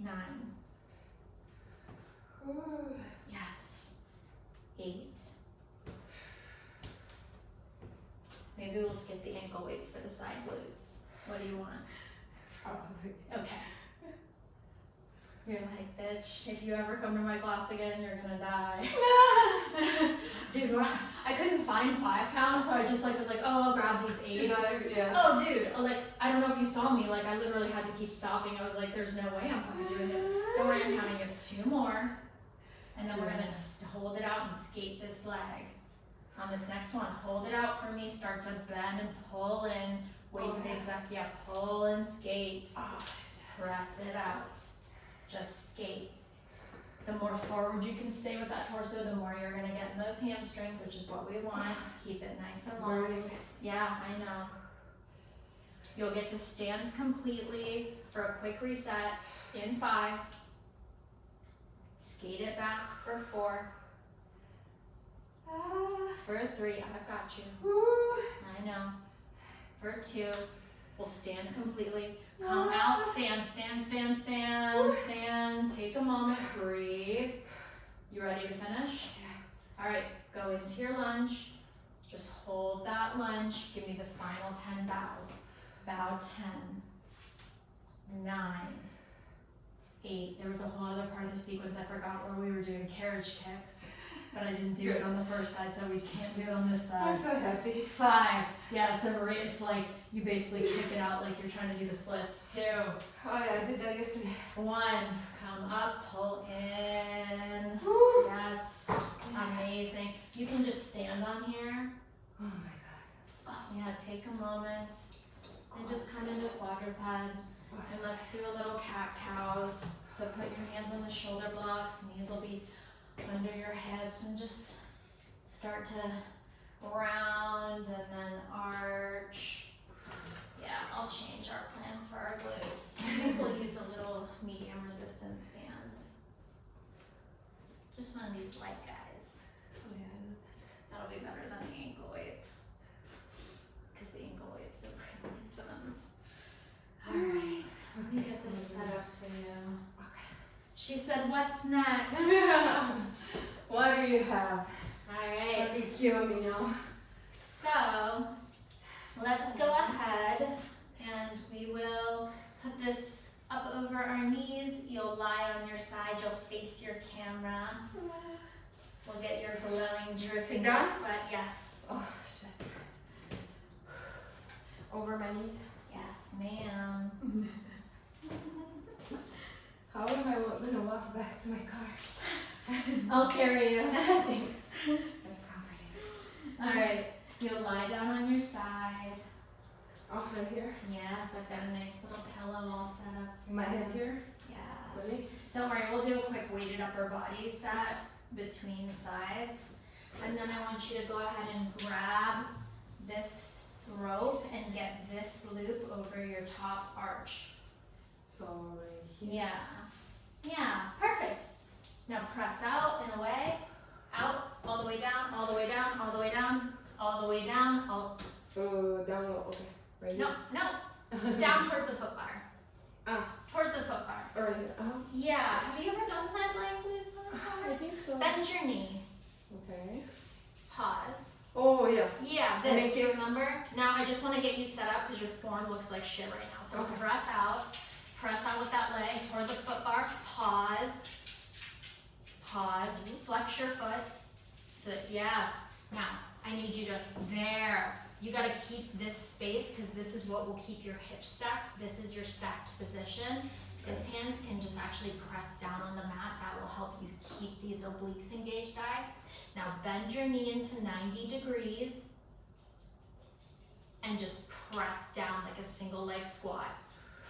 9, Ooh. yes. 8. Maybe we'll skip the ankle weights for the side glutes. What do you want? Probably. Okay. You're like, bitch, if you ever come to my class again, you're gonna die. Dude, I couldn't find 5 pounds, so I just was like, oh, I'll grab these 8s. Yeah. Oh, dude, I don't know if you saw me, I literally had to keep stopping. I was like, there's no way I'm fucking doing this. Don't worry, I'm counting. You have 2 more, and then we're gonna hold it out and skate this leg. On this next one, hold it out for me, start to bend and pull in, weight stays back, yeah, pull and skate, press it out, just skate. The more forward you can stay with that torso, the more you're gonna get in those hamstrings, which is what we want. Keep it nice and long. Yeah, I know. You'll get to stand completely for a quick reset in 5. Skate it back for 4. For 3, I've got you. I know. For 2, we'll stand completely. Come out, stand. Take a moment, breathe. You ready to finish? Yeah. All right, go into your lunge. Just hold that lunge. Give me the final 10 bows. Bow 10, 9, 8. There was a whole other part of the sequence I forgot where we were doing carriage kicks. but I didn't do it on the first side, so we can't do it on this side. I'm so happy. 5. Yeah, it's like you basically kick it out like you're trying to do the splits. 2. Oh yeah, I did that yesterday. 1. Come up, pull in. Woo. Yes. Amazing. You can just stand on here. Oh my god. Oh, yeah, take a moment and just come into quadruped. And let's do a little cat-cows. So put your hands on the shoulder blocks, knees will be under your hips, and just start to round and then arch. Yeah, I'll change our plan for our glutes. I think we'll use a little medium resistance band. Just one of these light guys. Oh yeah. That'll be better than the ankle weights. Because the ankle weights are pretty intense. Alright, let me get this set up for you. Okay. She said, what's next? What do you have? Alright, You kill me now. so let's go ahead and we will put this up over our knees. You'll lie on your side, you'll face your camera. We'll get your glowing dripping Sit down? sweat. Yes. Oh shit. Over my knees. Yes, ma'am. How am I gonna walk back to my car? I'll carry you. Thanks. That's comforting. Alright, you'll lie down on your side. Oh, right here. Yes, I've got a nice little pillow all set up. My head here. Yes. Really? Don't worry, we'll do a quick weighted upper body set between sides. And then I want you to go ahead and grab this rope and get this loop over your top arch. So right here. Yeah. Yeah, perfect. Now press out and away. Out, all the way down, all the way down, all the way down, all the way down, all. Down low. Okay. Right No, here. no. Down towards the foot bar. Towards the foot bar. Right here. Yeah. Have you ever done side lying glutes on a I car? think so. Bend your knee. Okay. Pause. Oh yeah. Yeah, And this. if you- Remember? Now I just want to get you set up because your form looks like shit right now. So Okay. press out. Press out with that leg toward the foot bar. Pause. Pause. Flex your foot. So yes. Now I need you to there. You got to keep this space because this is what will keep your hips stacked. This is your stacked position. This hand can just actually press down on the mat. That will help you keep these obliques engaged, Now bend your knee into 90 degrees and just press down like a single leg squat.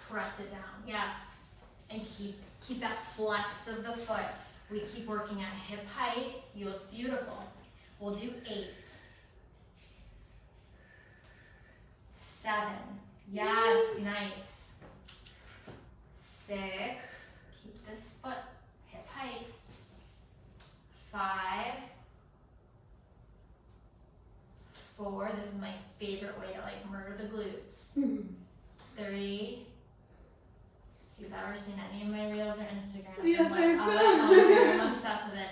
Press it down, yes. And keep that flex of the foot. We keep working at hip height. You look beautiful. We'll do 8. 7. Yes, nice. 6. Keep this foot hip height. 5. 4. This is my favorite way to like murder the glutes. 3. If you've ever seen any of my reels or Instagram, Yes, I'm, I saw. I'm obsessed with it.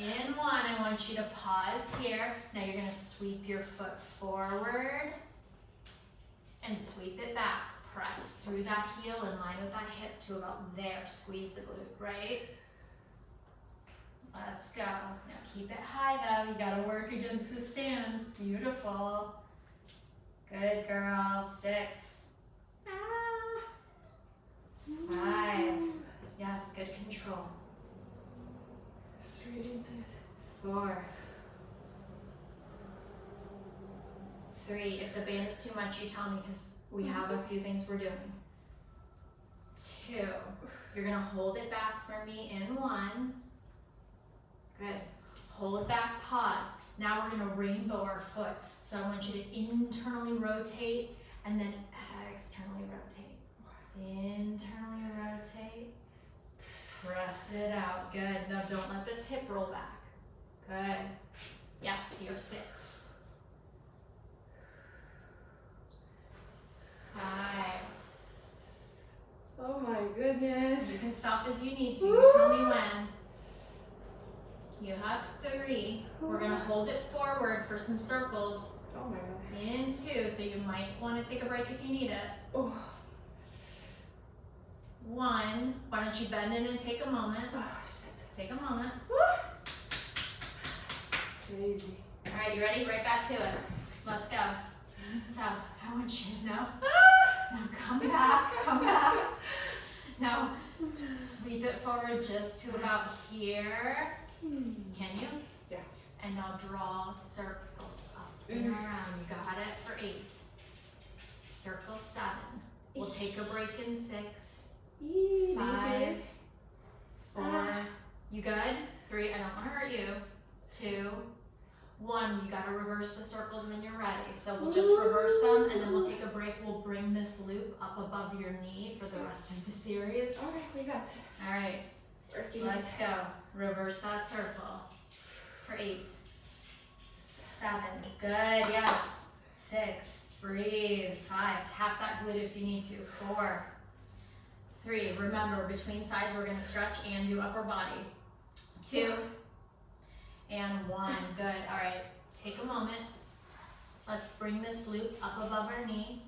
In 1, I want you to pause here. Now you're gonna sweep your foot forward and sweep it back. Press through that heel in line with that hip to about there. Squeeze the glute, right? Let's go. Now keep it high though. You gotta work against the stand. Beautiful. Good girl. 6. 5. Yes, good control. Straight into it. 4. 3. If the band is too much, you tell me because we have a few things we're doing. 2. You're gonna hold it back for me in 1. Good. Hold it back, pause. Now we're gonna rainbow our foot. So I want you to internally rotate and then externally rotate. Internally rotate. Press it out. Good. Now don't let this hip roll back. Good. Yes, you have 6. 5. Oh my goodness. You can stop as you need to. You tell me when. You have 3. We're gonna hold it forward for some circles. Oh my god. In 2, so you might want to take a break if you need it. Oh. 1. Why don't you bend in and take a moment? Oh shit. Take a moment. Crazy. All right, you ready? Right back to it. Let's go. So I want you to now come back, come back. Now sweep it forward just to about here. Can you? Yeah. And now draw circles up and around. You got it for 8. Circle 7. We'll take a break in 6. 5. 4. You good? 3. I don't want to hurt you. 2. 1. You gotta reverse the circles when you're ready. So we'll just reverse them and then we'll take a break. We'll bring this loop up above your knee for the rest of the series. Okay, we got this. All right, Working let's it. go. Reverse that circle for 8. 7. Good. Yes. 6. Breathe. 5. Tap that glute if you need to. 4. 3. Remember, between sides we're gonna stretch and do upper body. 2. And 1. Good. All right. Take a moment. Let's bring this loop up above our knee.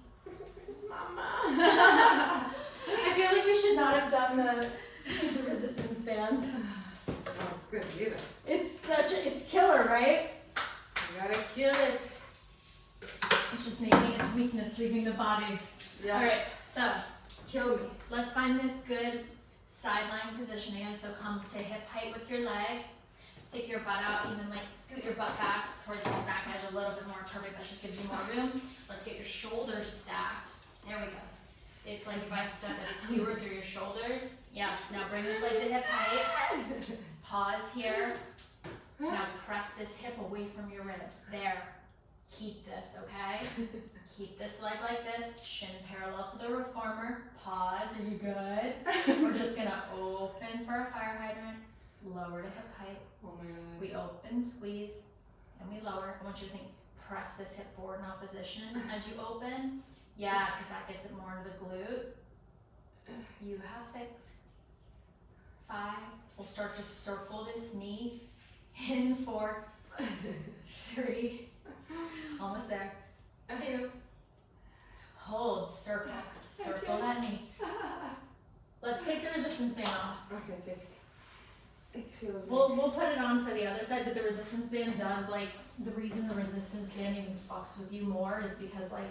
Mama. I feel like we should not have done the resistance band. Oh, it's good. Leave it. It's killer, right? You gotta kill it. It's just making its weakness leaving the body. Yes. All right. So Kill me. let's find this good sideline positioning. So come to hip height with your leg. Stick your butt out, even like scoot your butt back towards this back edge a little bit more. Perfect, that just gives you more room. Let's get your shoulders stacked. There we go. It's like if I stuck a skewer through your shoulders. Yes, now bring this leg to hip height. Pause here. Now press this hip away from your ribs. There. Keep this, okay? Keep this leg like this. Shin parallel to the reformer. Pause, are you good? We're just gonna open for a fire hydrant. Lower to hip height. Oh my god. We open, squeeze, and we lower. I want you to think, press this hip forward in opposition as you open. Yeah, because that gets it more into the glute. You have 6. 5. We'll start to circle this knee. In 4. 3. Almost there. 2. Hold, circle. Circle that knee. Let's take the resistance band off. Okay, take it. It feels We'll put it on for the other side, but the resistance band does, like, the reason the resistance band even fucks with you more is because, like,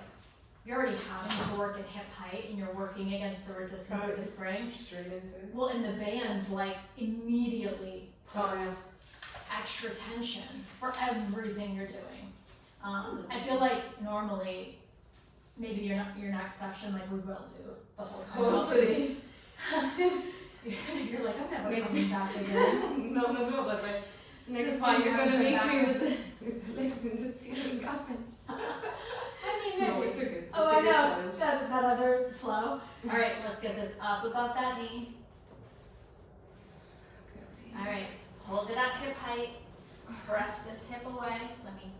you're already having to work at hip height and you're working against the resistance of the spring. Straight into it. Well, and the band, like, immediately Oh, puts extra tension for everything you're doing. I feel like normally, maybe your next session, like, we will do the whole time. Hopefully. You're like, I'm never Next- coming back again. No, but like This next is why time you're you gonna have to make go me back. with the legs in the ceiling up and I mean, no, maybe. it's a good. Oh, it's I a good know, challenge. that other flow. All right, let's get this up above that knee. All right, hold it at hip height. Press this hip away.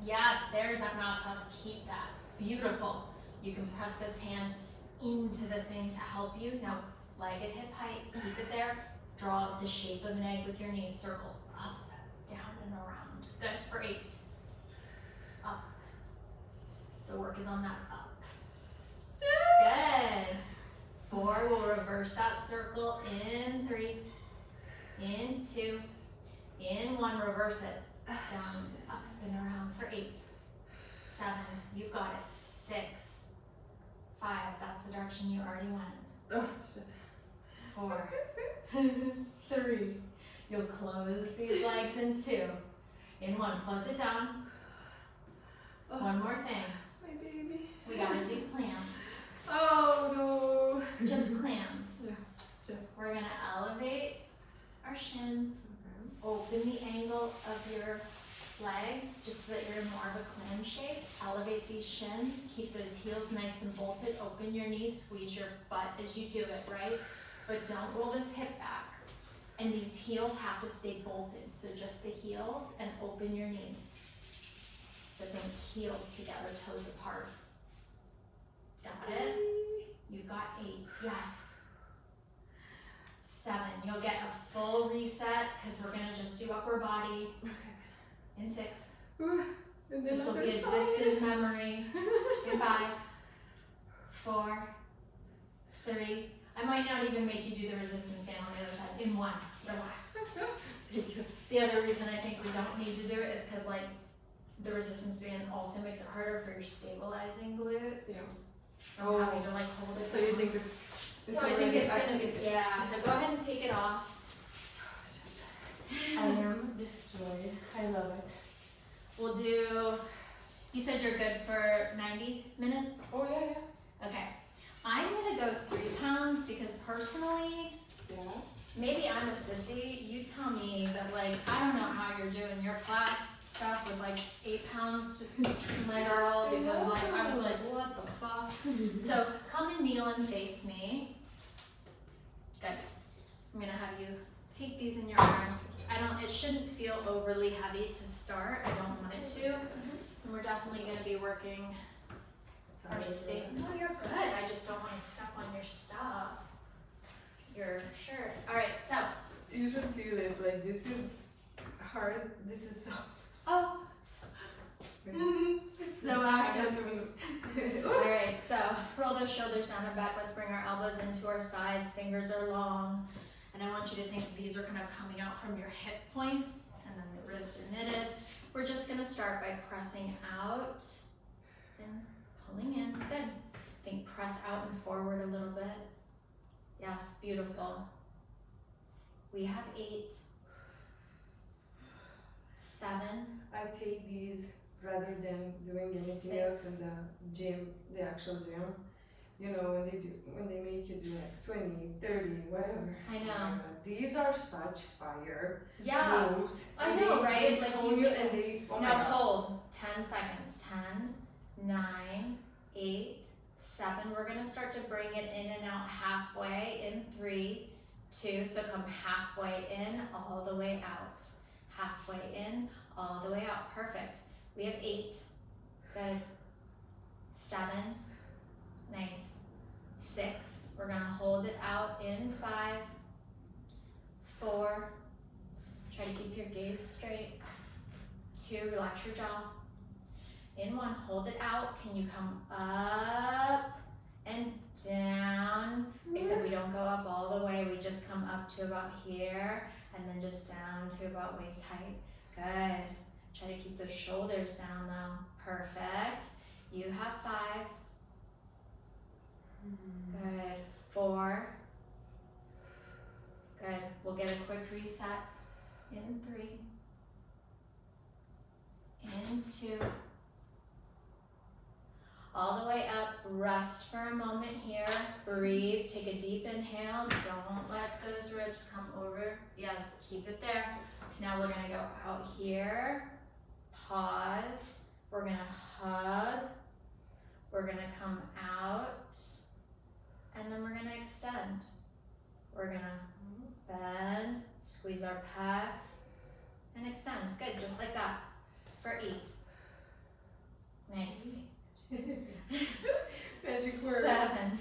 Yes, there's that mouse house. Keep that. Beautiful. You can press this hand into the thing to help you. Now, leg at hip height. Keep it there. Draw the shape of an egg with your knees. Circle up, down, and around. Good for 8. Up. The work is on that up. Good. 4, we'll reverse that circle in 3, in 2, in 1, reverse it. Down, up, and around for 8. 7, you've got it. 6, 5, that's the direction you already went. Oh shit. 4, 3, you'll close these legs in 2. In 1, close it down. One more thing. My baby. We gotta do clams. Oh no. Just clams. Yeah, just. We're gonna elevate our shins, open the angle of your legs just so that you're in more of a clam shape. Elevate these shins, keep those heels nice and bolted, open your knees, squeeze your butt as you do it, right? But don't roll this hip back. And these heels have to stay bolted, so just the heels and open your knee. So think heels together, toes apart. Got it? You've got 8, yes. 7, you'll get a full reset because we're gonna just do upper body. Okay. In 6, Ooh, and then this will other be a side. distant memory. In 5, 4, 3. I might not even make you do the resistance band on the other side. In 1, relax. Thank you. The other reason I think we don't need to do it is because like the resistance band also makes it harder for your stabilizing glute. Yeah. From having to like hold it. So you down. think it's So I think already it's gonna activated? be, yeah, so go ahead and take it off. I am destroyed. I love it. We'll do, you said you're good for 90 minutes? Oh yeah. Okay. I'm gonna go 3 pounds because personally, Yes. maybe I'm a sissy. You tell me that like, I don't know how you're doing your class stuff with like 8 pounds, my girl, because like, I was like, what the fuck? So come and kneel and face me. Good. I'm gonna have you take these in your arms. It shouldn't feel overly heavy to start. I don't want it to. And we're definitely gonna be working our state. No, you're good. I just don't want to step on your stuff. Your shirt. All right, so. You should feel it. Like this is hard. This is soft. Oh. It's so active. All right, so roll those shoulders down and back. Let's bring our elbows into our sides. Fingers are long. And I want you to think these are kind of coming out from your hip points and then the ribs are knitted. We're just gonna start by pressing out and pulling in. Good. Think press out and forward a little bit. Yes, beautiful. We have 8, 7. I take these rather than doing anything 6. else in the gym, the actual gym. You know, when they make you do like 20, 30, whatever. I know. Oh my God. These are such fire Yeah. moves. I And know, they, right? They Like tone you you and they, oh my now God. hold 10 seconds. 10, 9, 8, 7. We're gonna start to bring it in and out halfway in 3, 2. So come halfway in, all the way out. Halfway in, all the way out. Perfect. We have 8. Good. 7. Nice. 6. We're gonna hold it out in 5, 4. Try to keep your gaze straight. 2, relax your jaw. In 1, hold it out. Can you come up and down? I said we don't go up all the way. We just come up to about here and then just down to about waist height. Good. Try to keep those shoulders down though. Perfect. You have 5. Good. 4. Good. We'll get a quick reset. In 3. In 2. All the way up. Rest for a moment here. Breathe. Take a deep inhale. Don't let those ribs come over. Yeah, keep it there. Now we're gonna go out here. Pause. We're gonna hug. We're gonna come out. And then we're gonna extend. We're gonna bend, squeeze our pecs, and extend. Good, just like that. For 8. Nice. Magic word. 7.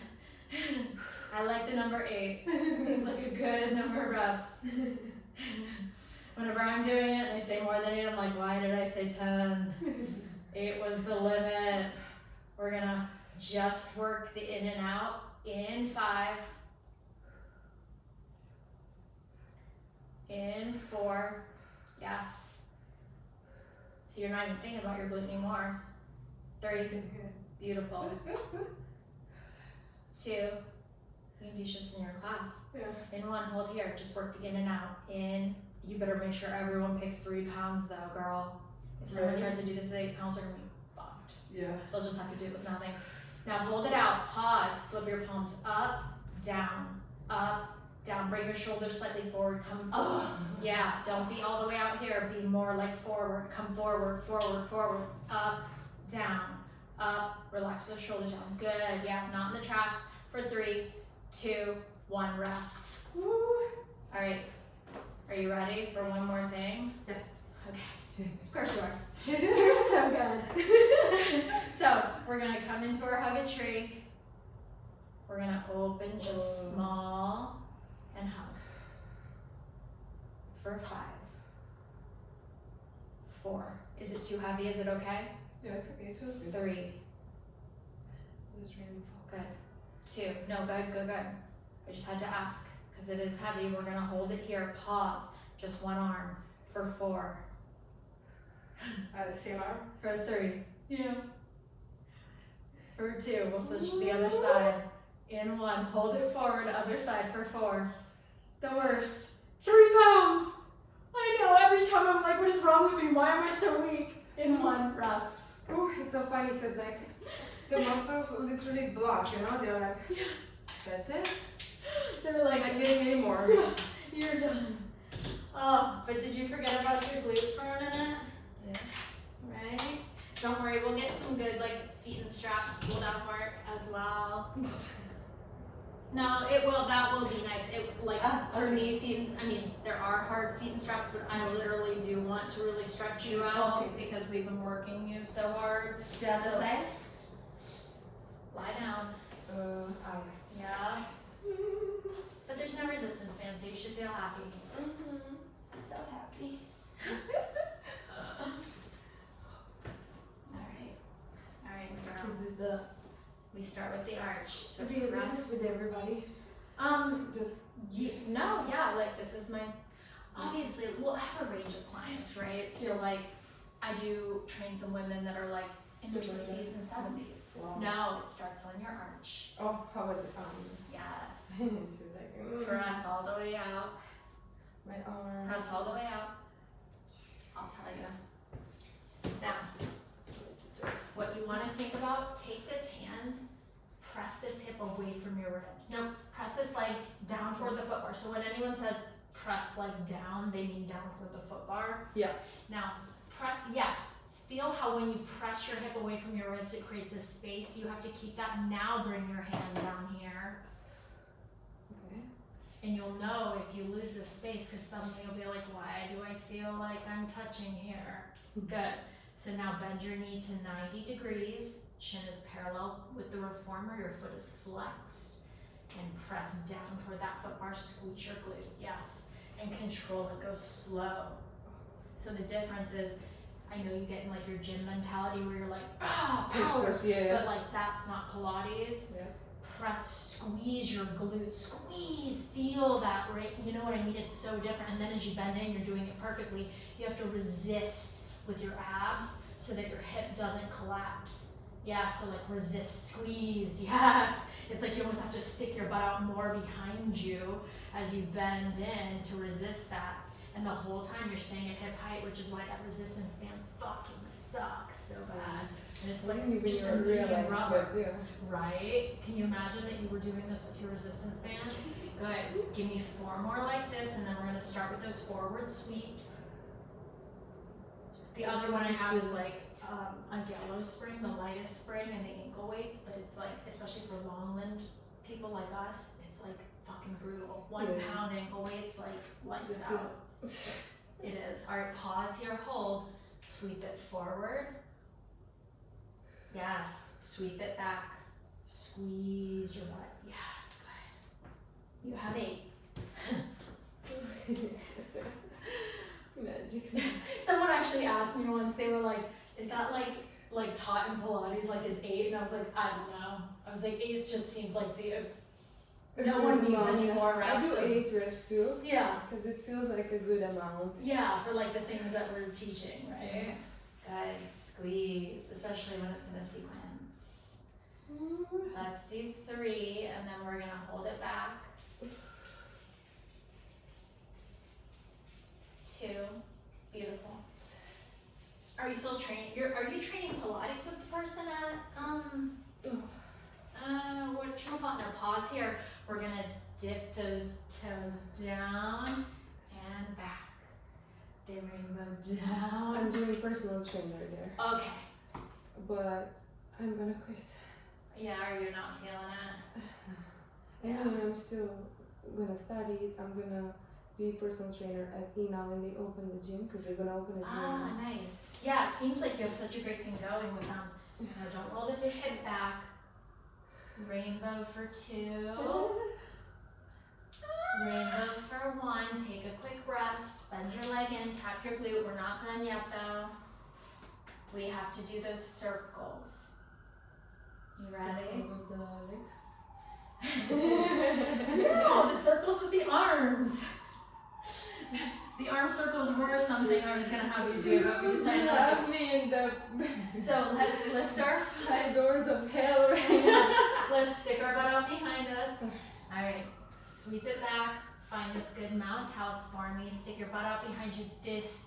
I like the number 8. Seems like a good number of reps. Whenever I'm doing it and I say more than 8, I'm like, why did I say 10? 8 was the limit. We're gonna just work the in and out. In 5. In 4. Yes. So you're not even thinking about your glute anymore. 3. Beautiful. 2. You can teach this in your class. Yeah. In 1, hold here. Just work the in and out. In. You better make sure everyone picks 3 pounds though, girl. If someone Right. tries to do this with 8 pounds, they're gonna be fucked. Yeah. They'll just have to do it with nothing. Now hold it out, pause, flip your palms up, down, bring your shoulders slightly forward, come, yeah, don't be all the way out here, be more like forward, come forward, up, down, relax those shoulders down, good, yeah, not in the traps, for 3, 2, 1, rest. Woo. All right, are you ready for one more thing? Yes. Okay, of course you are. You're so good. So we're gonna come into our hug a tree. We're gonna open just small and hug. For 5, 4. Is it too heavy? Is it okay? Yeah, it's okay. It feels good. 3. Just really Good. focus. 2. No, good. I just had to ask because it is heavy. We're gonna hold it here. Pause. just one arm. For 4. The same arm. For 3. Yeah. For 2, we'll switch to the other side. In 1, hold it forward, other side for 4. The worst. 3 pounds! I know, every time I'm like, what is wrong with me? Why am I so weak? In 1, rest. Oh, it's so funny because like the muscles literally block, you know? They're like, that's it. They're like, I'm not getting any more. you're done. Oh, but did you forget about your glute for a minute? Yeah. Right? Don't worry, we'll get some good like feet and straps pull down work as well. No, that will be nice. It like for me, there are hard feet and straps, but I literally do want to really stretch you out because we've been working you so hard. Yeah, So lie down. Yeah. But there's no resistance band, so you should feel happy. So happy. Alright, my girl. We start with the arch. So do you do rest. this with everybody? Just like this is my, obviously, we'll have a range of clients, right? So like, I do train some women that are like in their 60s and 70s. Wow. No, it starts on your arch. Oh, how was it? Yes. She's like, Press all the way out. my arm. Press all the way out. I'll tell you. Now, what you want to think about, take this hand, press this hip away from your ribs. No, press this leg down toward the foot bar. So when anyone says press leg down, they mean down toward the foot bar. Yeah. Now, feel how when you press your hip away from your ribs, it creates this space. You have to keep that. Now bring your hand down here. Okay. And you'll know if you lose this space because suddenly you'll be like, why do I feel like I'm touching here? Good. So now bend your knee to 90 degrees. Shin is parallel with the reformer. Your foot is flexed. And press down toward that foot bar. Squeeze your glute. Yes. And control it. Go slow. So the difference is, I know you get in like your gym mentality where you're like, power. But like that's not Pilates. Yeah. Press, squeeze your glutes, squeeze, feel that, right? You know what I mean? It's so different. And then as you bend in, you're doing it perfectly. You have to resist with your abs so that your hip doesn't collapse. Yeah, so like resist, squeeze, yes. It's like you almost have to stick your butt out more behind you as you bend in to resist that. And the whole time you're staying at hip height, which is why that resistance band fucking sucks so bad. And it's like just a million rubber, right? Can you imagine that you were doing this with your resistance band? Good. Give me 4 more like this, and then we're gonna start with those forward sweeps. The other one I have is like a yellow spring, the lightest spring, and the ankle weights, but it's like, especially for long-limbed people like us, it's like fucking brutal. 1 pound ankle weights, like lights out. It is. All right, pause here, hold, sweep it forward. Yes, sweep it back. Squeeze your butt. Yes, good. You have 8. Magic. Someone actually asked me once, they were like, is that like taught in Pilates, like is 8? And I was like, I don't know. I was like, 8 just seems like no one needs any more reps. I do 8 reps too. Yeah. Because it feels like a good amount. Yeah, for like the things that we're teaching, right? Good. Squeeze, especially when it's in a sequence. Let's do 3, and then we're gonna hold it back. 2. Beautiful. Are you still training? Are you training Pilates with the person at now pause here. We're gonna dip those toes down and back. The rainbow down. I'm doing personal trainer there. Okay. But I'm gonna quit. Yeah, or you're not feeling it. I mean, I'm still gonna study it. I'm gonna be personal trainer at ENA when they open the gym, because they're gonna open a gym. Ah, nice. Yeah, it seems like you have such a great thing going with them. Now don't roll this hip back. Rainbow for 2. Rainbow for 1. Take a quick rest. Bend your leg in. Tap your glute. We're not done yet though. We have to do those circles. You ready? No, the circles with the arms. The arm circles were something I was gonna have you do, but we decided not have me in the to. So let's lift our foot. doors of hell right now. Let's stick our butt out behind us. All right, sweep it back. Find this good mouse house for me. Stick your butt out behind you.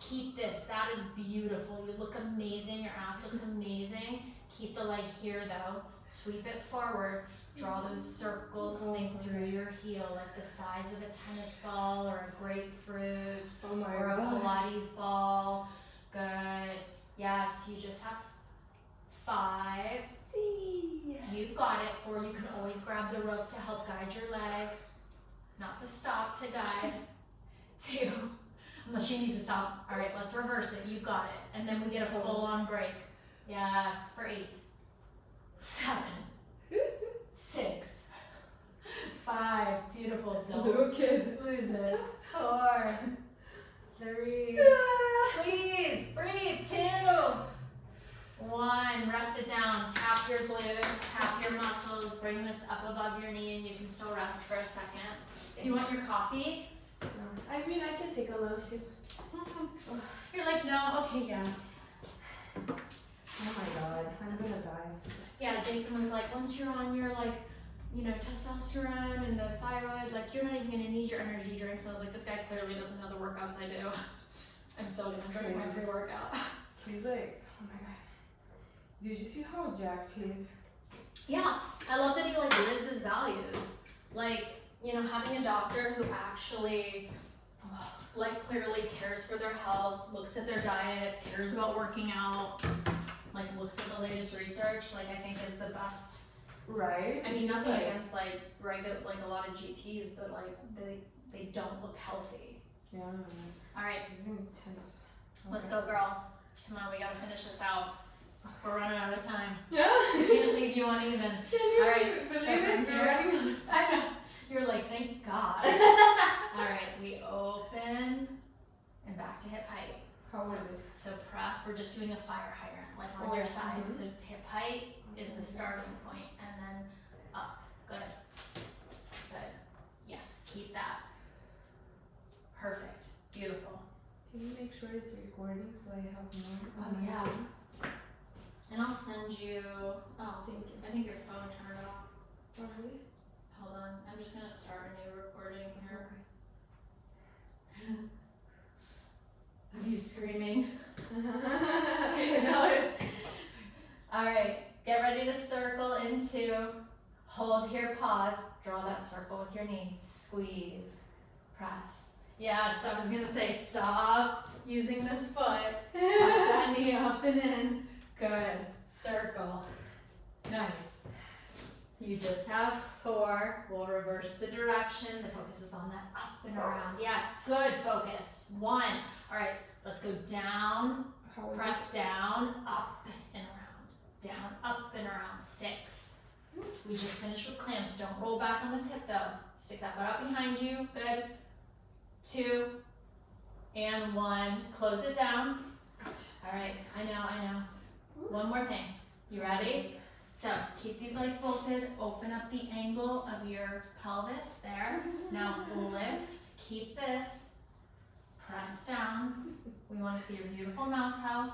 Keep this. That is beautiful. You look amazing. Your ass looks amazing. Keep the leg here though. Sweep it forward. Draw those circles. Think through your heel like the size of a tennis ball or a grapefruit Oh my or a god. Pilates ball. Good. Yes, you just have 5. You've got it. 4, you can always grab the rope to help guide your leg. Not to stop, to guide. 2, unless you need to stop. All right, let's reverse it. You've got it. And then we get a full-on break. Yes, for 8, 7, 6, 5. Beautiful. Little Don't kid. lose it. 4, 3. Squeeze. Breathe. 2, 1. Rest it down. Tap your glute. Tap your muscles. Bring this up above your knee, and you can still rest for a second. Do you want your coffee? I mean, I can take a little sip. You're like, no. Okay, yes. Oh my god, I'm gonna die. Yeah, Jason was like, once you're on your testosterone and the thyroid, like you're not even gonna need your energy drinks. I was like, this guy clearly doesn't know the workouts I do. I'm still gonna drink my pre-workout. He's like, oh my god. Did you see how jacked he is? Yeah, I love that he like lives his values. Like, you know, having a doctor who actually like clearly cares for their health, looks at their diet, cares about working out, like looks at the latest research, like I think is the best. Right? I mean, He's nothing like, against like like a lot of GPs, but like they don't look healthy. yeah, All right, he's intense. let's go, girl. Come on, we gotta finish this out. We're running out of time. Yeah? We can't leave you uneven. Can you All right, believe so it? from You're here- running. I know. You're like, thank God. All right, we open and back to hip height. How was it? So press, we're just doing a fire hydrant, like on Oh, your yeah. side. Mhm. So hip height is the starting point, and then up. Good. Good. Yes, keep that. Perfect. Beautiful. Can you make sure it's recording so I have more? Oh, yeah. And I'll send you. Oh, Thank you. I think your phone turned off. Oh, really? Hold on. I'm just gonna start a new recording here. Of you screaming. All right, get ready to circle into, hold here, pause, draw that circle with your knee, squeeze, press. Yes, I was gonna say stop using this foot, tuck that knee up and in, good, circle, nice. You just have 4, we'll reverse the direction, the focus is on that up and around, yes, good focus, 1, all right, let's go down, How was press down, up and around, down, up and around, 6. We just finished with clamps, don't roll back on this hip though, stick that butt out behind you, good, 2, and 1, close it down, all right, I know, one more thing, you ready? So keep these legs bolted, open up the angle of your pelvis there. Now lift, keep this, press down. We want to see your beautiful mouse house.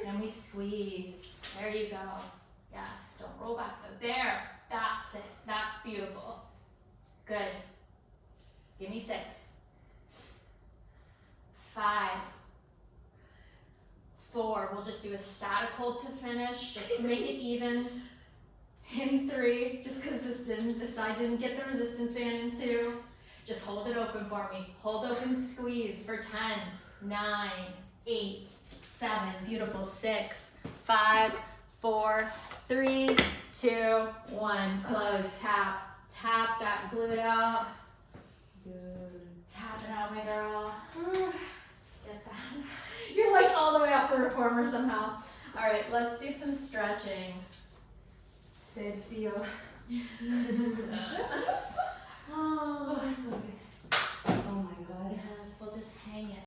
And we squeeze. There you go. Yes, don't roll back though. There, that's it. That's beautiful. Good. Give me 6. 5. 4. We'll just do a static hold to finish, just to make it even. In 3, just because this side didn't get the resistance band in 2, just hold it open for me. Hold open, squeeze for 10, 9, 8, 7, beautiful, 6, 5, 4, 3, 2, 1, close, tap that glute out, tap it out, my girl, get that. You're like all the way off the reformer somehow. All right, let's do some stretching. Dead seal. Oh, so good. Oh my god. Yes, we'll just hang it.